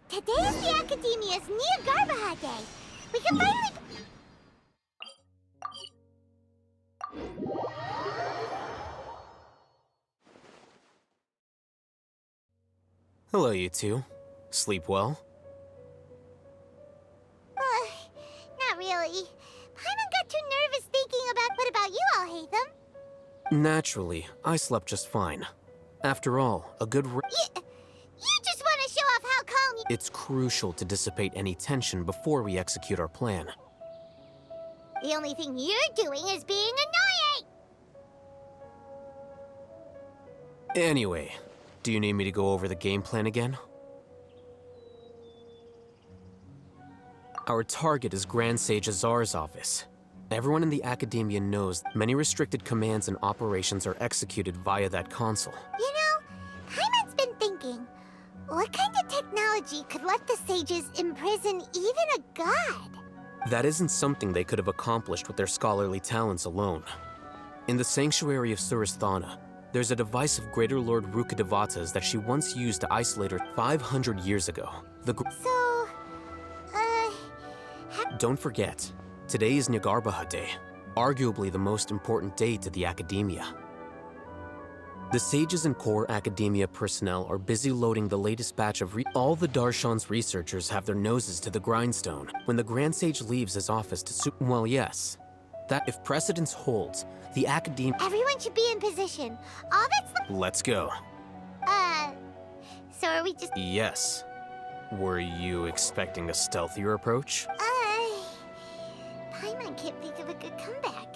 Today is the Academia's Nahidani Day. We can finally... Hello, you two. Sleep well? Not really. Paimon got too nervous thinking about... What about you, Alhaitham? Naturally, I slept just fine. After all, a good You just want to show off how calm you... It's crucial to dissipate any tension before we execute our plan. The only thing you're doing is being annoying! Anyway, do you need me to go over the game plan again? Our target is Grand Sage Azar's office. Everyone in the Academia knows many restricted commands and operations are executed via that console. You know, Paimon's been thinking, what kind of technology could let the sages imprison even a god? That isn't something they could have accomplished with their scholarly talents alone. In the Sanctuary of Suristhana, there's a device of Greater Lord Rukkhadevata's that she once used to isolate her 500 years ago. Don't forget, today is Nagarbha Day, arguably the most important day to the Academia. The sages and core Academia personnel are busy loading the latest batch of all the Darshan's researchers have their noses to the grindstone when the Grand Sage leaves his office to well, yes. That if precedence holds, the Academia... Everyone should be in position. All that's Let's go. so are we just... Yes. Were you expecting a stealthier approach? Paimon can't think of a good comeback.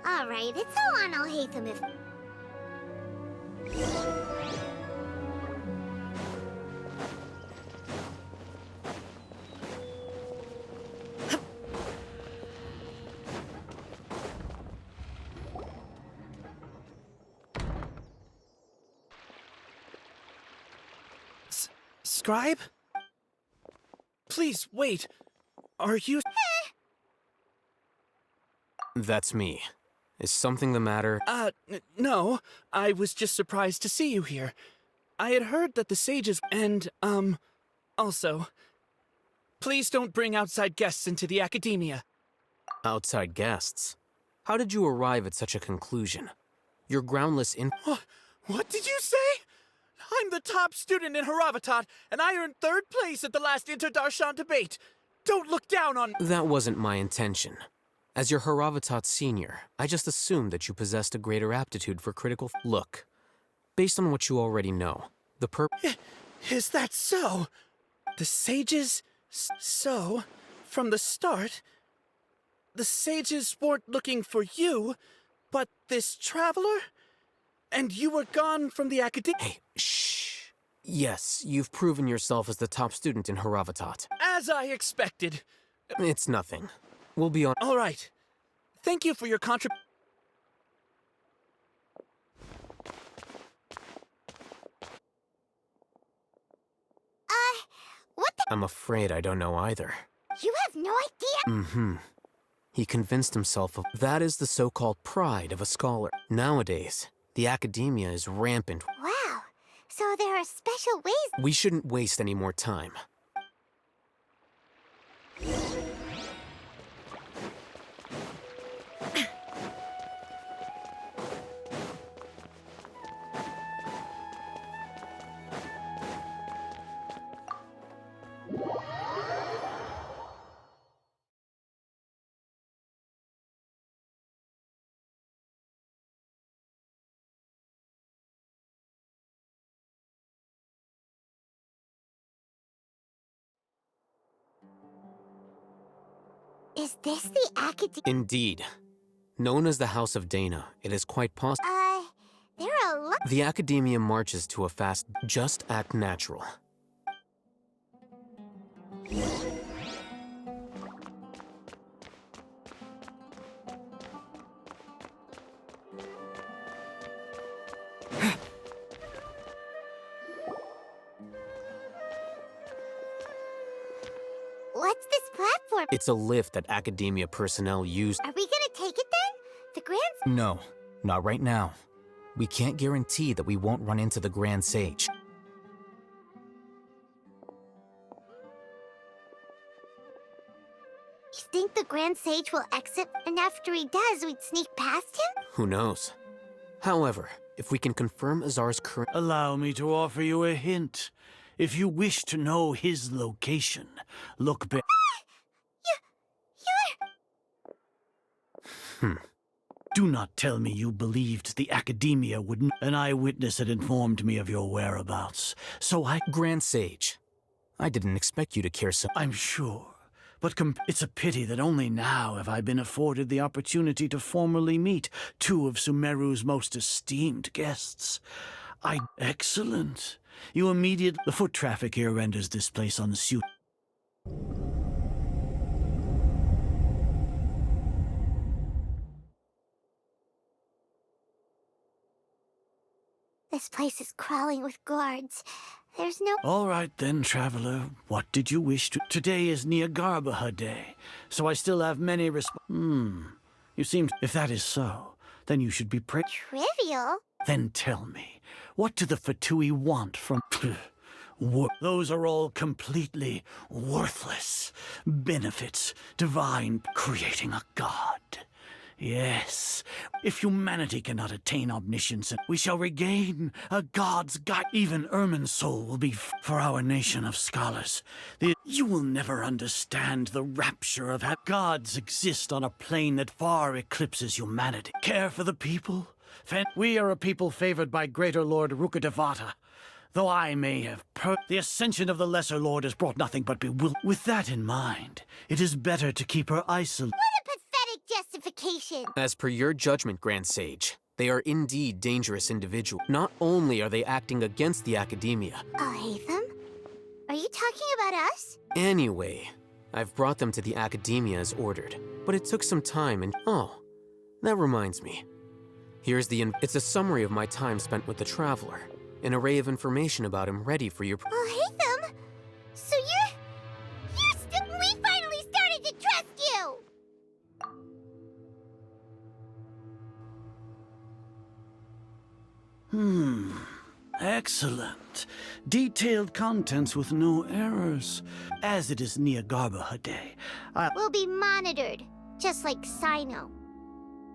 Alright, it's all on Alhaitham if... Scribe? Please, wait. Are you... That's me. Is something the matter? No. I was just surprised to see you here. I had heard that the sages... And, also... Please don't bring outside guests into the Academia. Outside guests? How did you arrive at such a conclusion? Your groundless in... What did you say? I'm the top student in Haravatat, and I earned 3rd place at the last Interdarshan debate. Don't look down on... That wasn't my intention. As your Haravatat senior, I just assumed that you possessed a greater aptitude for critical... Look, based on what you already know, the Is that so? The sages... So, from the start, the sages weren't looking for you, but this traveler? And you were gone from the Academia... Hey, shh. Yes, you've proven yourself as the top student in Haravatat. As I expected. It's nothing. We'll be on... All right. Thank you for your contribution. What the... I'm afraid I don't know either. You have no idea? Mm-hmm. He convinced himself of... That is the so-called pride of a scholar. Nowadays, the Academia is rampant. Wow. So there are special ways... We shouldn't waste any more time. Is this the Academia? Indeed. Known as the House of Dana, it is quite possible... there are a lot... The Academia marches to a fast... Just act natural. What's this platform? It's a lift that Academia personnel use... Are we gonna take it then? The Grand... No, not right now. We can't guarantee that we won't run into the Grand Sage. You think the Grand Sage will exit, and after he does, we'd sneak past him? Who knows? However, if we can confirm Azar's current... Allow me to offer you a hint. If you wish to know his location, look back. You're... Do not tell me you believed the Academia would... An eyewitness had informed me of your whereabouts, so I... Grand Sage, I didn't expect you to care so... I'm sure, but it's a pity that only now have I been afforded the opportunity to formally meet 2 of Sumeru's most esteemed guests. Excellent. You immediately... The foot traffic here renders this place unsuitable. This place is crawling with guards. There's no... All right then, traveler. What did you wish to... Today is Niagarbaha Day, so I still have many You seem... If that is so, then you should be Trivial? Then tell me, what do the Fatui want from... Those are all completely worthless. Benefits, divine, creating a god. Yes, if humanity cannot attain omniscience, we shall regain a god's guide. Even Ermin's soul will be for our nation of scholars. You will never understand the rapture of how gods exist on a plane that far eclipses humanity. Care for the people? We are a people favored by Greater Lord Rukkhadevata. Though I may have the ascension of the Lesser Lord has brought nothing but bewilderment. With that in mind, it is better to keep her isolated. What a pathetic justification! As per your judgment, Grand Sage, they are indeed dangerous individuals. Not only are they acting against the Academia. Hatham? Are you talking about us? Anyway, I've brought them to the Academia as ordered, but it took some time and— oh, that reminds me. Here's it's a summary of my time spent with the Traveler. An array of information about him ready for your— Hatham? So we finally started to trust you! Excellent. Detailed contents with no errors. As it is Nahidani Day, We'll be monitored, just like Sino.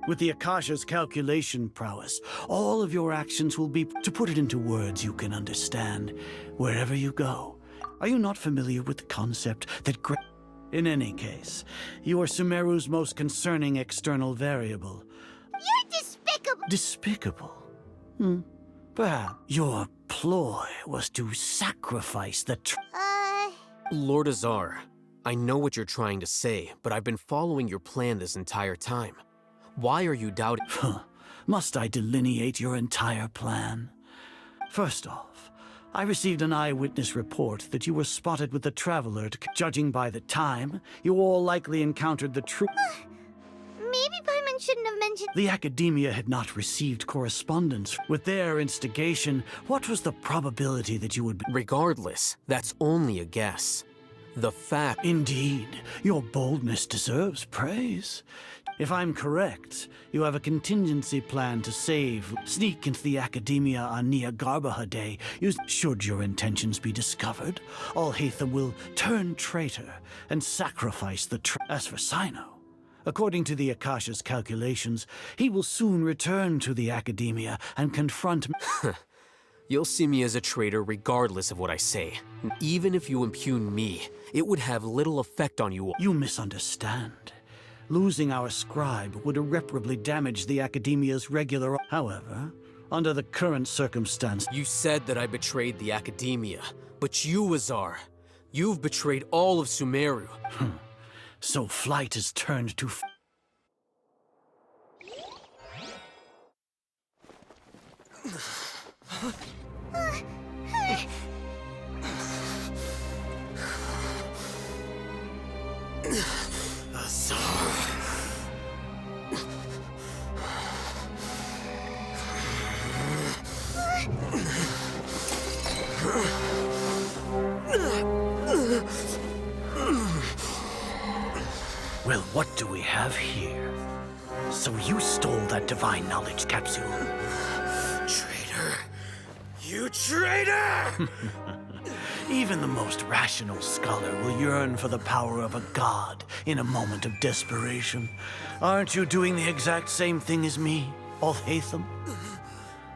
With the Akasha's calculation prowess, all of your actions will be, to put it into words you can understand, wherever you go. Are you not familiar with the concept that In any case, you are Sumeru's most concerning external variable. You're despicable! Despicable? Perhaps your ploy was to sacrifice the Lord Azar, I know what you're trying to say, but I've been following your plan this entire time. Why are you doubting? Must I delineate your entire plan? First off, I received an eyewitness report that you were spotted with the Traveler. Judging by the time, you all likely encountered the truth. Maybe Paimon shouldn't have mentioned— The Academia had not received correspondence. With their instigation, what was the probability that you would be— Regardless, that's only a guess. The fact— Indeed, your boldness deserves praise. If I'm correct, you have a contingency plan to sneak into the Academia on Nahidani Day. Should your intentions be discovered, Hatham will turn traitor and sacrifice the As for Sino, according to the Akasha's calculations, he will soon return to the Academia and confront me. You'll see me as a traitor regardless of what I say. Even if you impugn me, it would have little effect on you all. You misunderstand. Losing our scribe would irreparably damage the Academia's regular— However, under the current circumstance— You said that I betrayed the Academia, but you, Azar, you've betrayed all of Sumeru. So flight has turned to— Well, what do we have here? So you stole that divine knowledge capsule? Traitor! You traitor! Even the most rational scholar will yearn for the power of a god in a moment of desperation. Aren't you doing the exact same thing as me, Hatham?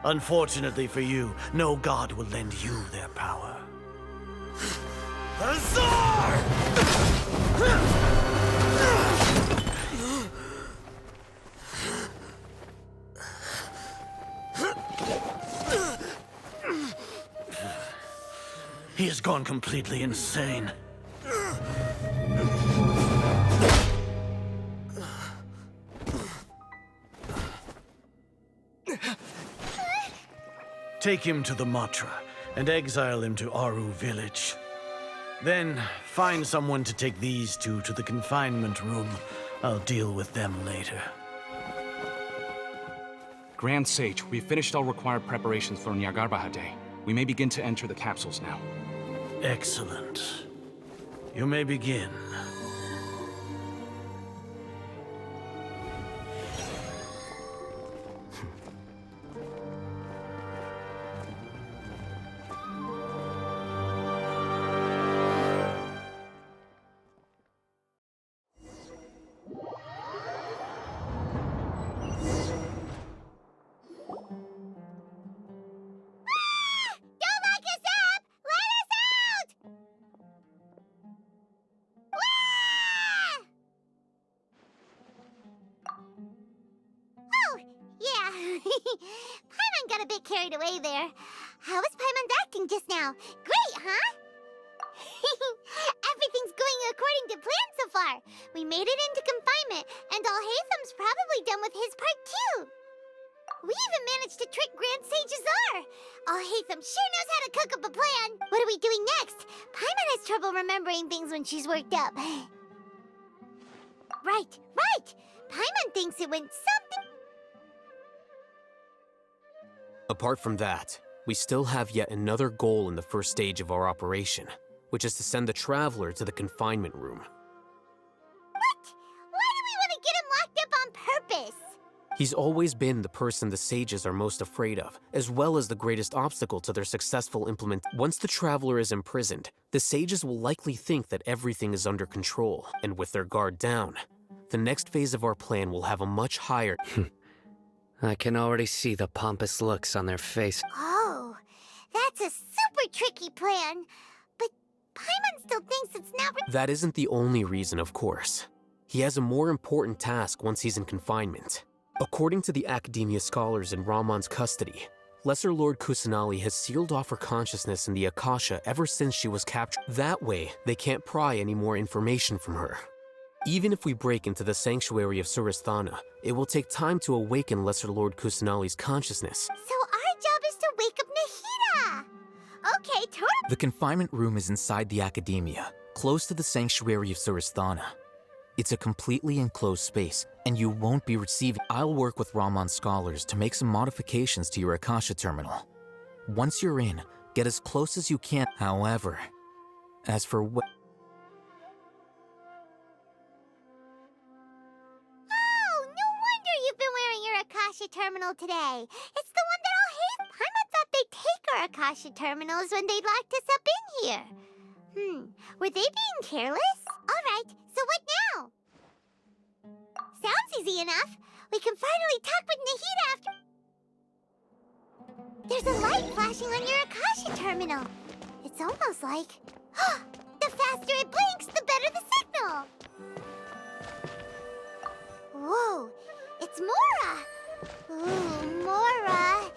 Unfortunately for you, no god will lend you their power. Azar! He has gone completely insane. Take him to the Matra and exile him to Aru village. Then find someone to take these two to the confinement room. I'll deal with them later. Grand Sage, we've finished all required preparations for Nahidani Day. We may begin to enter the capsules now. Excellent. You may begin. Paimon got a bit carried away there. How was Paimon's acting just now? Great, huh? Everything's going according to plan so far. We made it into confinement, and Alhaitham's probably done with his part too. We even managed to trick Grand Sage Azar. Alhaitham sure knows how to cook up a plan. What are we doing next? Paimon has trouble remembering things when she's worked up. Right. Paimon thinks it went something. Apart from that, we still have yet another goal in the first stage of our operation, which is to send the Traveler to the confinement room. What? Why do we want to get him locked up on purpose? He's always been the person the sages are most afraid of, as well as the greatest obstacle to their successful implement. Once the Traveler is imprisoned, the sages will likely think that everything is under control, and with their guard down, the next phase of our plan will have a much higher... I can already see the pompous looks on their face. Oh, that's a super tricky plan. But Paimon still thinks it's not... That isn't the only reason, of course. He has a more important task once he's in confinement. According to the Academia scholars in Ramon's custody, Lesser Lord Kusanali has sealed off her consciousness in the Akasha ever since she was captured. That way, they can't pry any more information from her. Even if we break into the sanctuary of Surasthana, it will take time to awaken Lesser Lord Kusanali's consciousness. So our job is to wake up Nahida! Okay, totally. The confinement room is inside the Academia, close to the sanctuary of Surasthana. It's a completely enclosed space, and you won't be receiving... I'll work with Ramon's scholars to make some modifications to your Akasha terminal. Once you're in, get as close as you can. However, as for what... Oh, no wonder you've been wearing your Akasha terminal today. It's the one that I'll hate. Paimon thought they'd take our Akasha terminals when they locked us up in here. Were they being careless? Alright, so what now? Sounds easy enough. We can finally talk with Nahida after... There's a light flashing on your Akasha terminal. It's almost like... The faster it blinks, the better the signal! Whoa, it's Mora! Ooh, Mora!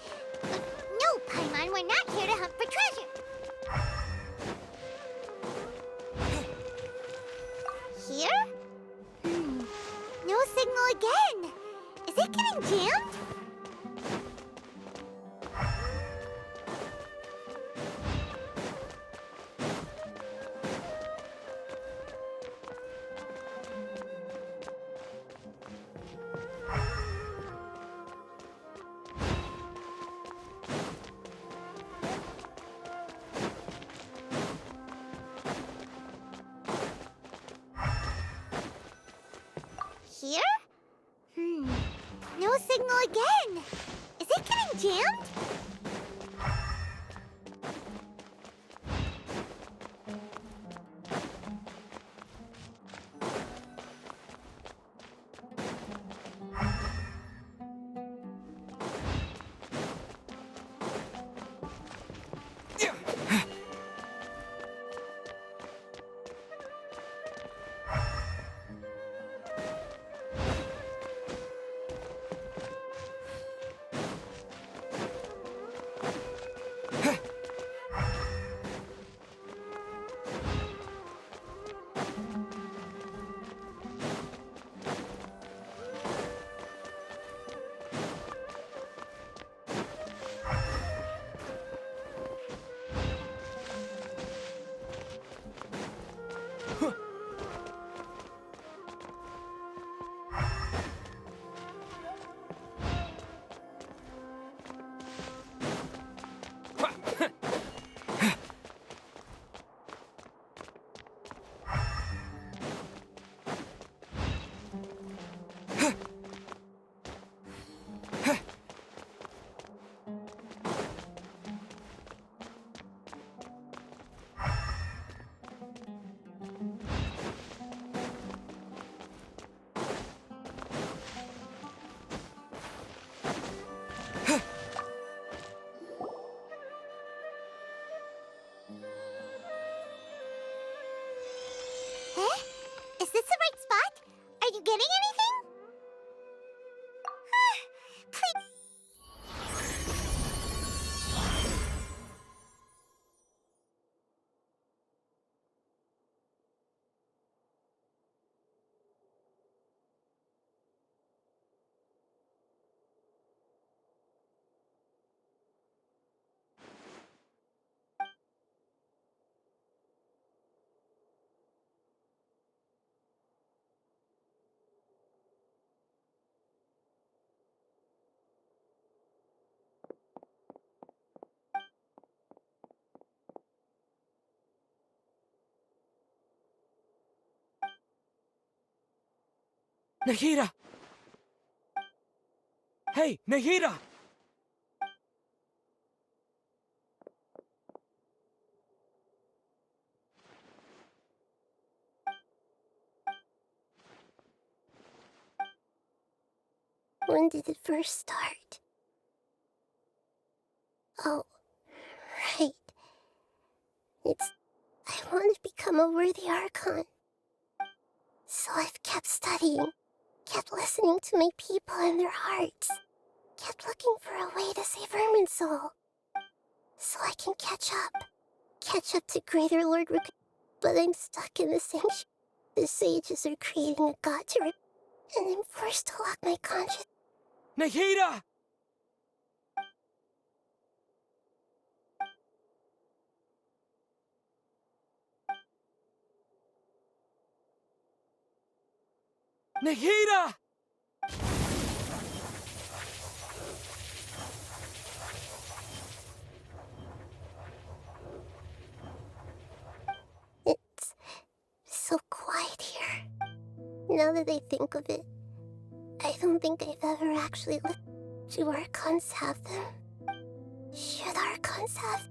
No, Paimon, we're not here to hunt for treasure! Here? No signal again! Is it getting jammed? Here? No signal again! Is it getting jammed? Is this the right spot? Are you getting anything? Please. Nahida! Hey, Nahida! When did it first start? Oh, right. I want to become a worthy Archon. So I've kept studying, kept listening to my people and their hearts, kept looking for a way to save Irminsul. So I can catch up to Greater Lord Ruk. But I'm stuck in the sanctuary. The sages are creating a god to and I'm forced to lock my conscience. Nahida! Nahida! It's so quiet here. Now that I think of it, I don't think I've ever actually lived. Do Archons have them? Should Archons have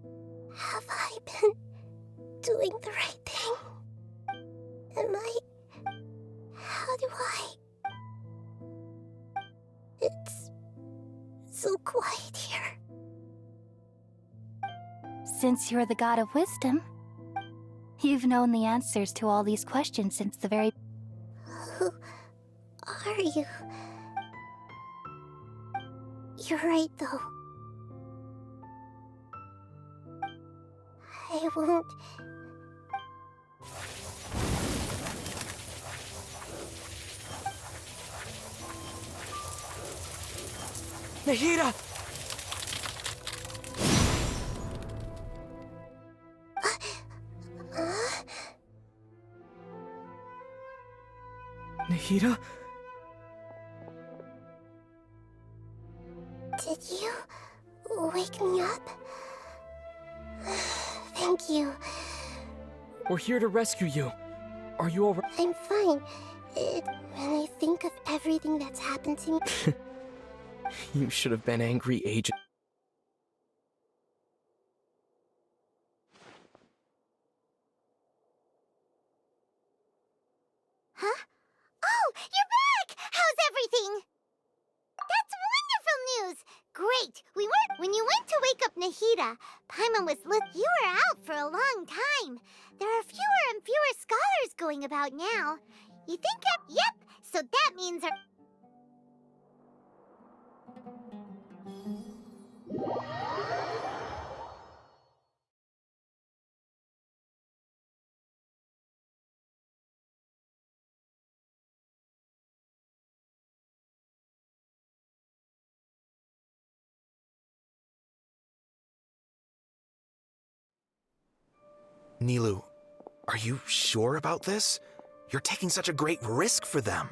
I been doing the right thing? How do I? It's so quiet here. Since you're the god of wisdom, you've known the answers to all these questions since the very... Who are you? You're right, though. I won't... Nahida! Nahida? Did you wake me up? Thank you. We're here to rescue you. Are you alright? I'm fine. When I think of everything that's happened to me... You should have been angry, Agent. Huh? Oh, you're back! How's everything? That's wonderful news! Great! When you went to wake up Nahida, Paimon was you were out for a long time. There are fewer and fewer scholars going about now. You think yep, so that means Nilou, are you sure about this? You're taking such a great risk for them.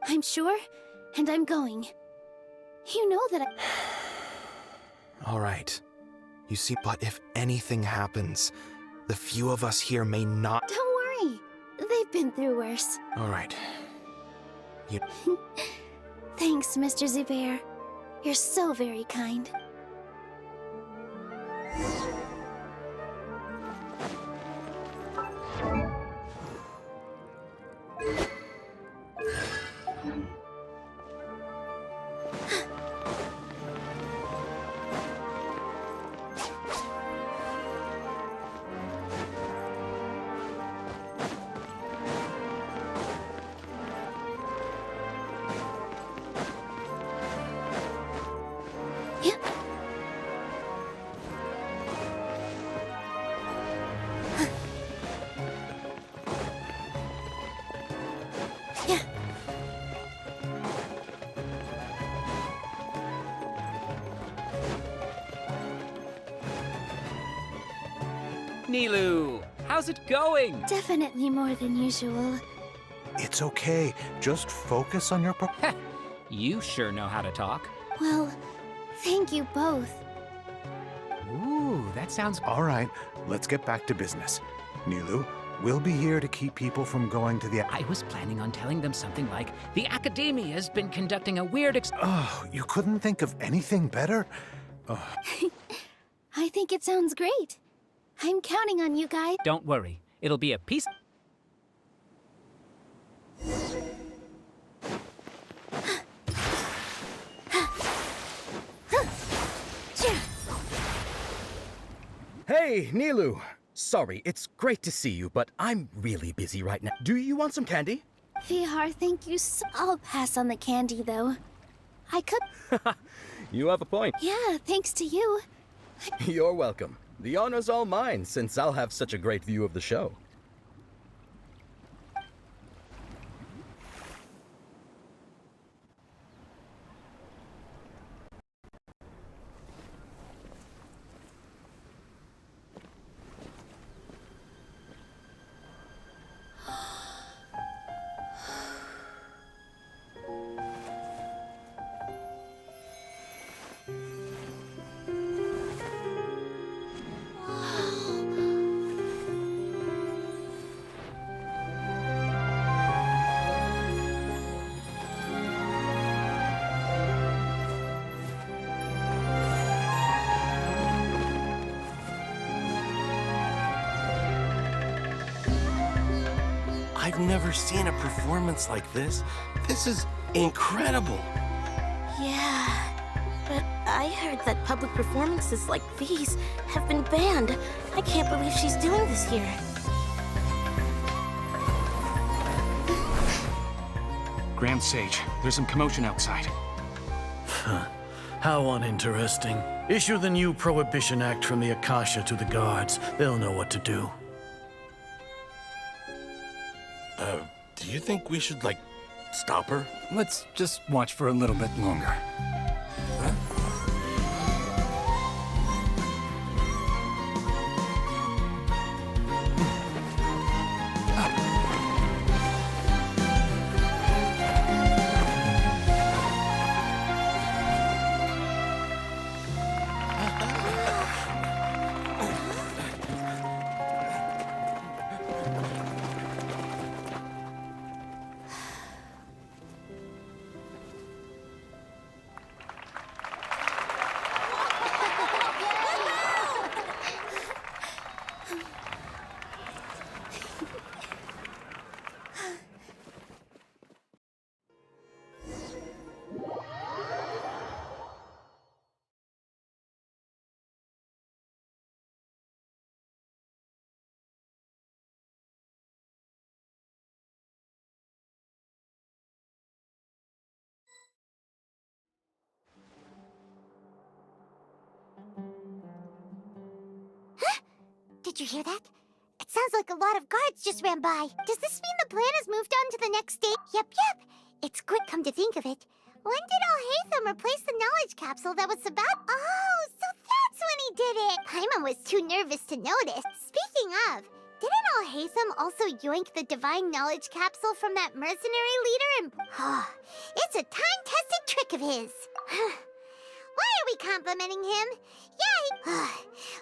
I'm sure, and I'm going. You know that All right. You see, but if anything happens, the few of us here may not... Don't worry. They've been through worse. All right. Thanks, Mr. Zubair. You're so very kind. Nilou, how's it going? Definitely more than usual. It's okay. Just focus on your... You sure know how to talk. Well, thank you both. Ooh, that sounds... All right, let's get back to business. Nilou, We'll be here to keep people from going to the... I was planning on telling them something like, the Academia's been conducting a weird Oh, you couldn't think of anything better? I think it sounds great. I'm counting on you guys. Don't worry, it'll be a piece... Hey, Nilu! Sorry, it's great to see you, but I'm really busy right now. Do you want some candy? Vihar, thank you so... I'll pass on the candy, though. I could... You have a point. Yeah, thanks to you. You're welcome. The honor's all mine, since I'll have such a great view of the show. I've never seen a performance like this. This is incredible. Yeah, but I heard that public performances like these have been banned. I can't believe she's doing this here. Grand Sage, there's some commotion outside. How uninteresting. Issue the new Prohibition Act from the Akasha to the guards. They'll know what to do. Do you think we should, like, stop her? Let's just watch for a little bit longer. Did you hear that? It sounds like a lot of guards just ran by. Does this mean the plan has moved on to the next stage? Yep. It's quick, come to think of it. When did Alhaitham replace the knowledge capsule that was about... Oh, so that's when he did it! Paimon was too nervous to notice. Speaking of, didn't Alhaitham also yoink the divine knowledge capsule from that mercenary leader and... it's a time-tested trick of his. Why are we complimenting him? Yeah,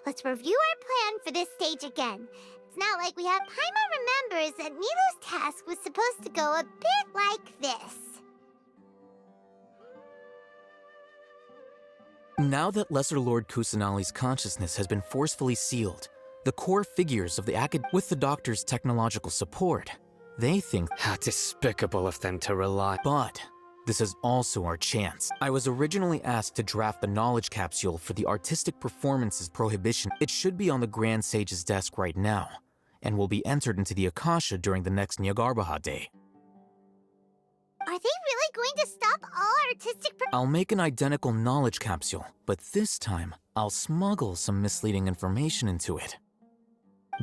let's review our plan for this stage again. It's not like we have... Paimon remembers that Nilu's task was supposed to go a bit like this. Now that Lesser Lord Kusanali's consciousness has been forcefully sealed, the core figures of the with the Doctor's technological support, they think... How despicable of them to rely... But this is also our chance. I was originally asked to draft the knowledge capsule for the artistic performances prohibition. It should be on the Grand Sage's desk right now, and will be entered into the Akasha during the next Nyagarbaha Day. Are they really going to stop all artistic... I'll make an identical knowledge capsule, but this time, I'll smuggle some misleading information into it.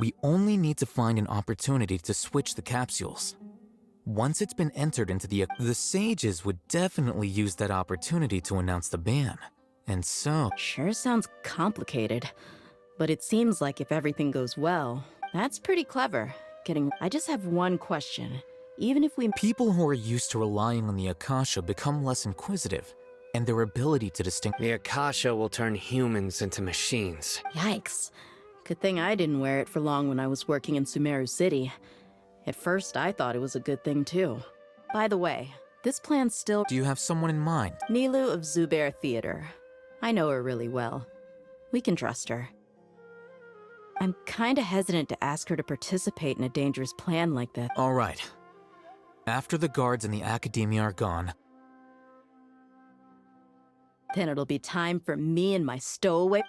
We only need to find an opportunity to switch the capsules. Once it's been entered into the sages would definitely use that opportunity to announce the ban. And so... Sure sounds complicated, but it seems like if everything goes well, that's pretty clever. I just have one question. Even if we... People who are used to relying on the Akasha become less inquisitive, and their ability to distinguish... The Akasha will turn humans into machines. Yikes. Good thing I didn't wear it for long when I was working in Sumeru City. At first, I thought it was a good thing, too. By the way, this plan's still— Do you have someone in mind? Nilu of Zubair Theater. I know her really well. We can trust her. I'm kinda hesitant to ask her to participate in a dangerous plan like that. All right. After the guards and the Academia are gone, then it'll be time for me and my stowaway—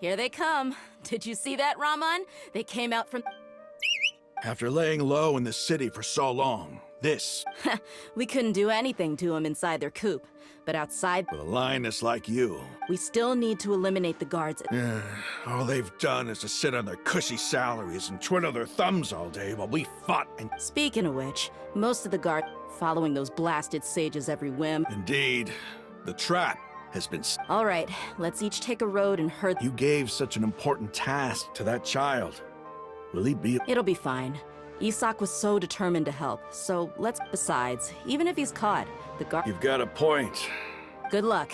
Here they come. Did you see that, Raman? They came out from— After laying low in the city for so long, this... We couldn't do anything to them inside their coop. But outside— With a lioness like you. We still need to eliminate the guards. Yeah, all they've done is to sit on their cushy salaries and twiddle their thumbs all day while we fought and... Speaking of which, most of the guards following those blasted sages every whim. Indeed. The trap has been... All right, let's each take a road and herd— You gave such an important task to that child. Will he be— It'll be fine. Isak was so determined to help, so let's— Besides, even if he's caught, the guard— You've got a point. Good luck.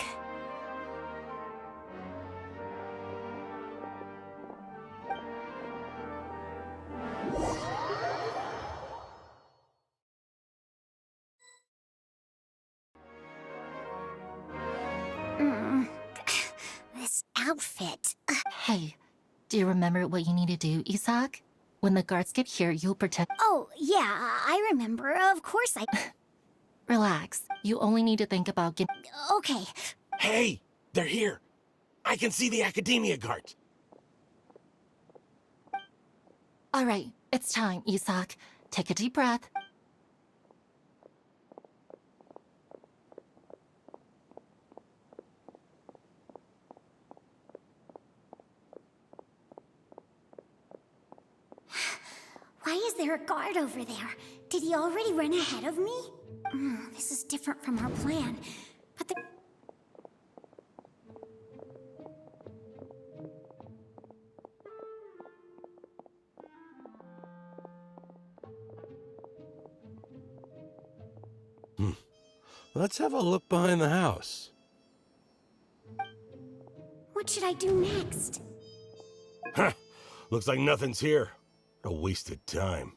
This outfit. Hey, do you remember what you need to do, Isak? When the guards get here, you'll protect— Oh, yeah, I remember. Of course I... Relax. You only need to think about getting— Okay. Hey! They're here! I can see the Academia guards! All right, it's time, Isak. Take a deep breath. Why is there a guard over there? Did he already run ahead of me? This is different from our plan. But the... Let's have a look behind the house. What should I do next? Huh! Looks like nothing's here. A wasted time.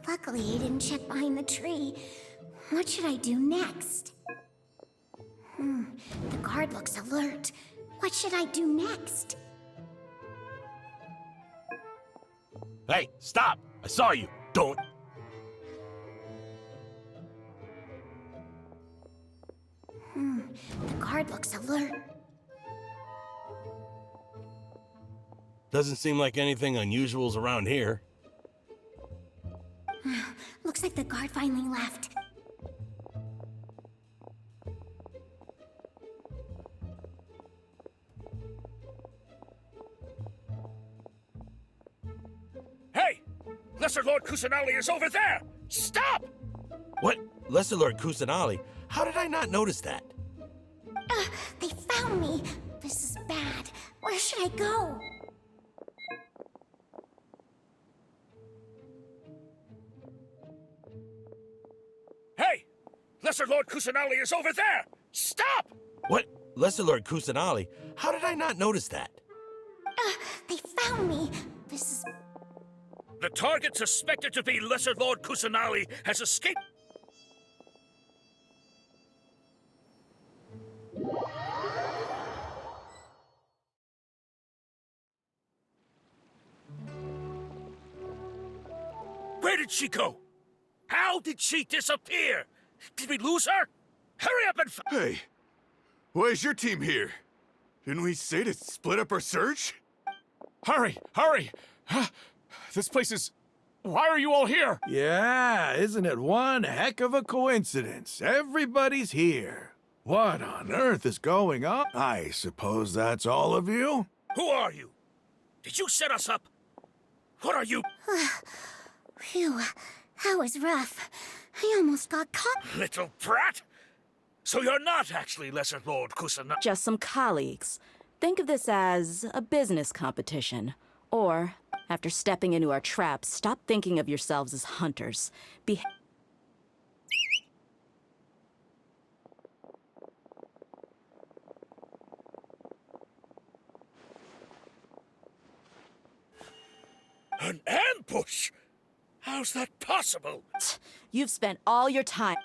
Luckily, he didn't check behind the tree. What should I do next? The guard looks alert. What should I do next? Hey, stop! I saw you! Don't... The guard looks alert. Doesn't seem like anything unusual's around here. Looks like the guard finally left. Hey! Lesser Lord Kusanali is over there! Stop! What? Lesser Lord Kusanali? How did I not notice that? They found me. This is bad. Where should I go? Hey! Lesser Lord Kusanali is over there! Stop! What? Lesser Lord Kusanali? How did I not notice that? They found me. This is... The target suspected to be Lesser Lord Kusanali has escaped. Where did she go? How did she disappear? Did we lose her? Hurry up and Hey, why is your team here? Didn't we say to split up our search? Hurry! Hurry! This place is... Why are you all here? Yeah, isn't it one heck of a coincidence? Everybody's here. What on earth is going on? I suppose that's all of you? Who are you? Did you set us up? What are you? Phew. That was rough. I almost got caught. Little brat! So you're not actually Lesser Lord Kusanagi? Just some colleagues. Think of this as a business competition. Or, after stepping into our traps, stop thinking of yourselves as hunters. Be An ambush? How's that possible? You've spent all your time.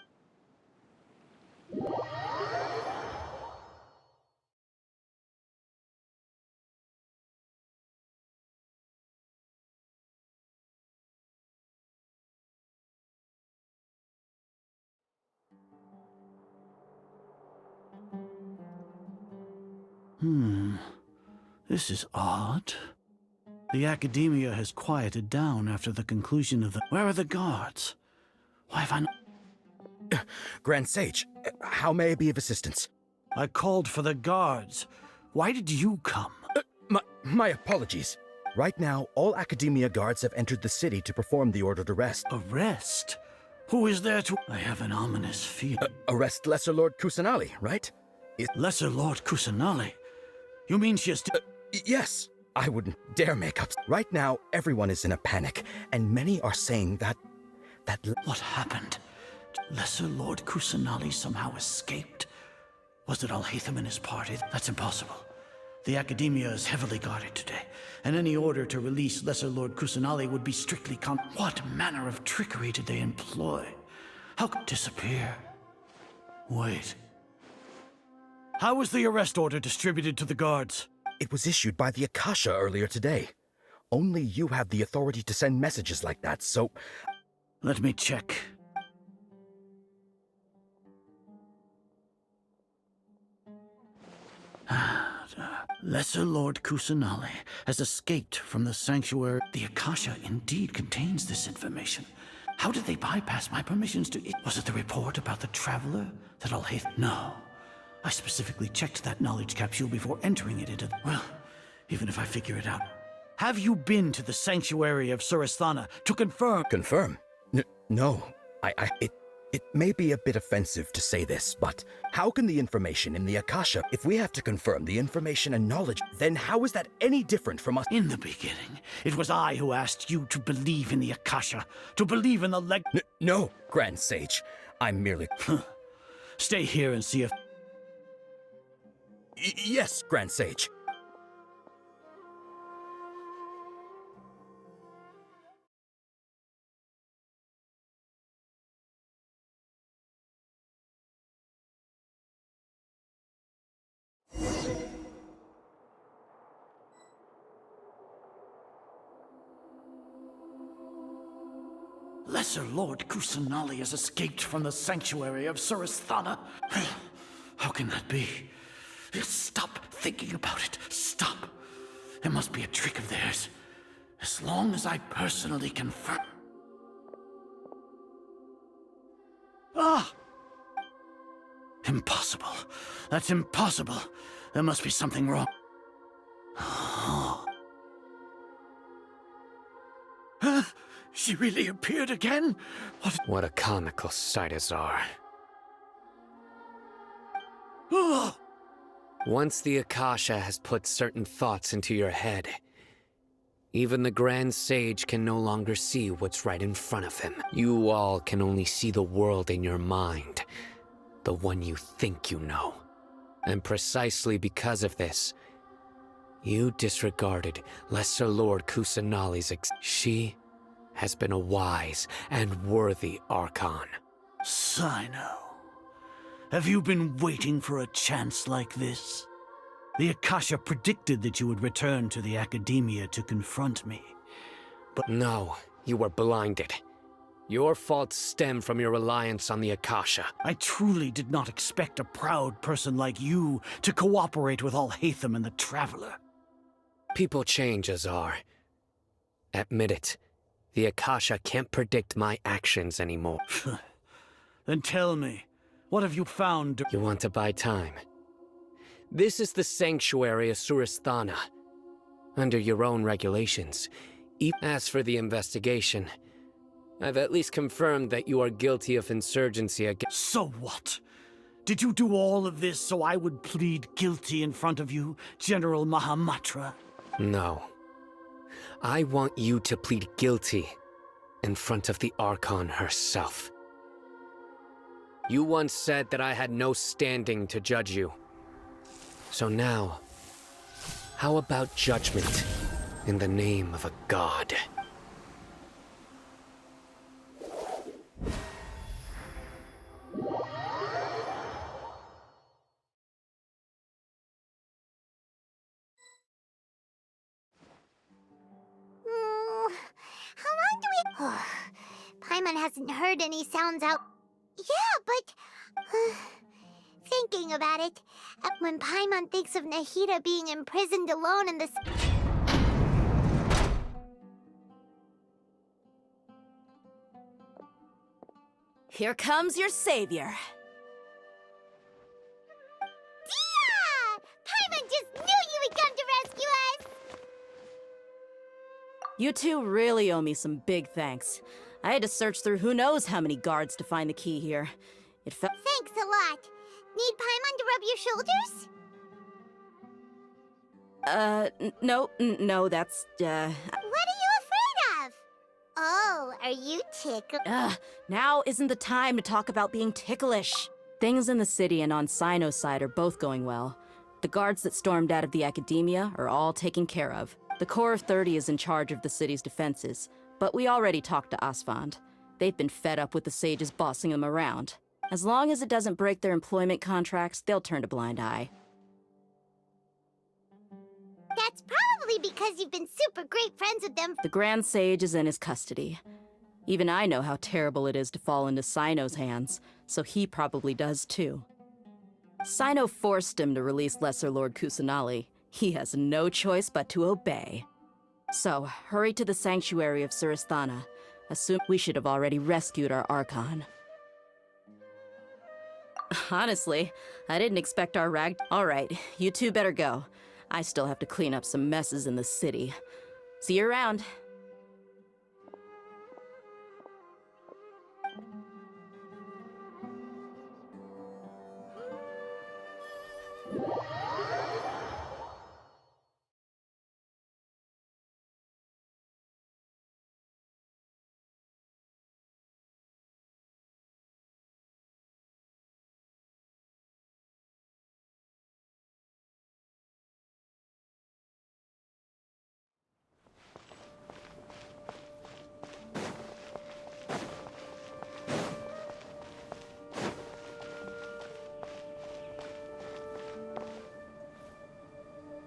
This is odd. The academia has quieted down after the conclusion of the... Where are the guards? Why have I not... Grand Sage, how may I be of assistance? I called for the guards. Why did you come? My apologies. Right now, all academia guards have entered the city to perform the ordered arrest. Arrest? Who is there to... I have an ominous feeling. Arrest Lesser Lord Kusanagi, right? Lesser Lord Kusanagi? You mean she is... Yes. I wouldn't dare make up. Right now, everyone is in a panic, and many are saying that... What happened? Lesser Lord Kusanagi somehow escaped? Was it Alhaitham and his party? That's impossible. The Academia is heavily guarded today, and any order to release Lesser Lord Kusanagi would be strictly What manner of trickery did they employ? How could disappear? Wait. How was the arrest order distributed to the guards? It was issued by the Akasha earlier today. Only you have the authority to send messages like that, so... Let me check. Lesser Lord Kusanagi has escaped from the sanctuary. The Akasha indeed contains this information. How did they bypass my permissions to... Was it the report about the traveler that Alhaitham... No. I specifically checked that knowledge capsule before entering it into... Well, even if I figure it out. Have you been to the sanctuary of Surasthana to confirm... Confirm? No. It may be a bit offensive to say this, but how can the information in the Akasha... If we have to confirm the information and knowledge, then how is that any different from us... In the beginning, it was I who asked you to believe in the Akasha, to believe in the No, Grand Sage. I'm merely... Stay here and see if... Yes, Grand Sage. Lesser Lord Kusanagi has escaped from the sanctuary of Surasthana. How can that be? Stop thinking about it. Stop. It must be a trick of theirs. As long as I personally confirm... Ah! Impossible. That's impossible. There must be something wrong. She really appeared again? What a comical sight, Azar. Once the Akasha has put certain thoughts into your head, even the Grand Sage can no longer see what's right in front of him. You all can only see the world in your mind, the one you think you know. And precisely because of this, you disregarded Lesser Lord Kusanagi's She has been a wise and worthy Archon. Sino, have you been waiting for a chance like this? The Akasha predicted that you would return to the Academia to confront me. But no, you were blinded. Your faults stem from your reliance on the Akasha. I truly did not expect a proud person like you to cooperate with Alhaitham and the Traveler. People change, Azar. Admit it. The Akasha can't predict my actions anymore. Then tell me, what have you found? You want to buy time? This is the sanctuary of Surasthana. Under your own regulations. As for the investigation, I've at least confirmed that you are guilty of insurgency against— So what? Did you do all of this so I would plead guilty in front of you, General Mahamatra? No. I want you to plead guilty in front of the Archon herself. You once said that I had no standing to judge you. So now, how about judgment in the name of a god? How long do we... Paimon hasn't heard any sounds out... Yeah, but... Thinking about it, when Paimon thinks of Nahida being imprisoned alone in the... Here comes your savior. Dia! Paimon just knew you would come to rescue us! You two really owe me some big thanks. I had to search through who knows how many guards to find the key here. It felt— Thanks a lot. Need Paimon to rub your shoulders? No, that's, What are you afraid of? Oh, are you tickled? Now isn't the time to talk about being ticklish. Things in the city and on Sino's side are both going well. The guards that stormed out of the Academia are all taken care of. The Corps of 30 is in charge of the city's defenses, but we already talked to Asfand. They've been fed up with the sages bossing them around. As long as it doesn't break their employment contracts, they'll turn a blind eye. That's probably because you've been super great friends with them. The Grand Sage is in his custody. Even I know how terrible it is to fall into Sino's hands, so he probably does too. Sino forced him to release Lesser Lord Kusanali. He has no choice but to obey. So, hurry to the sanctuary of Suristhana. Assume we should have already rescued our Archon. Honestly, I didn't expect our rag— Alright, you two better go. I still have to clean up some messes in the city. See you around.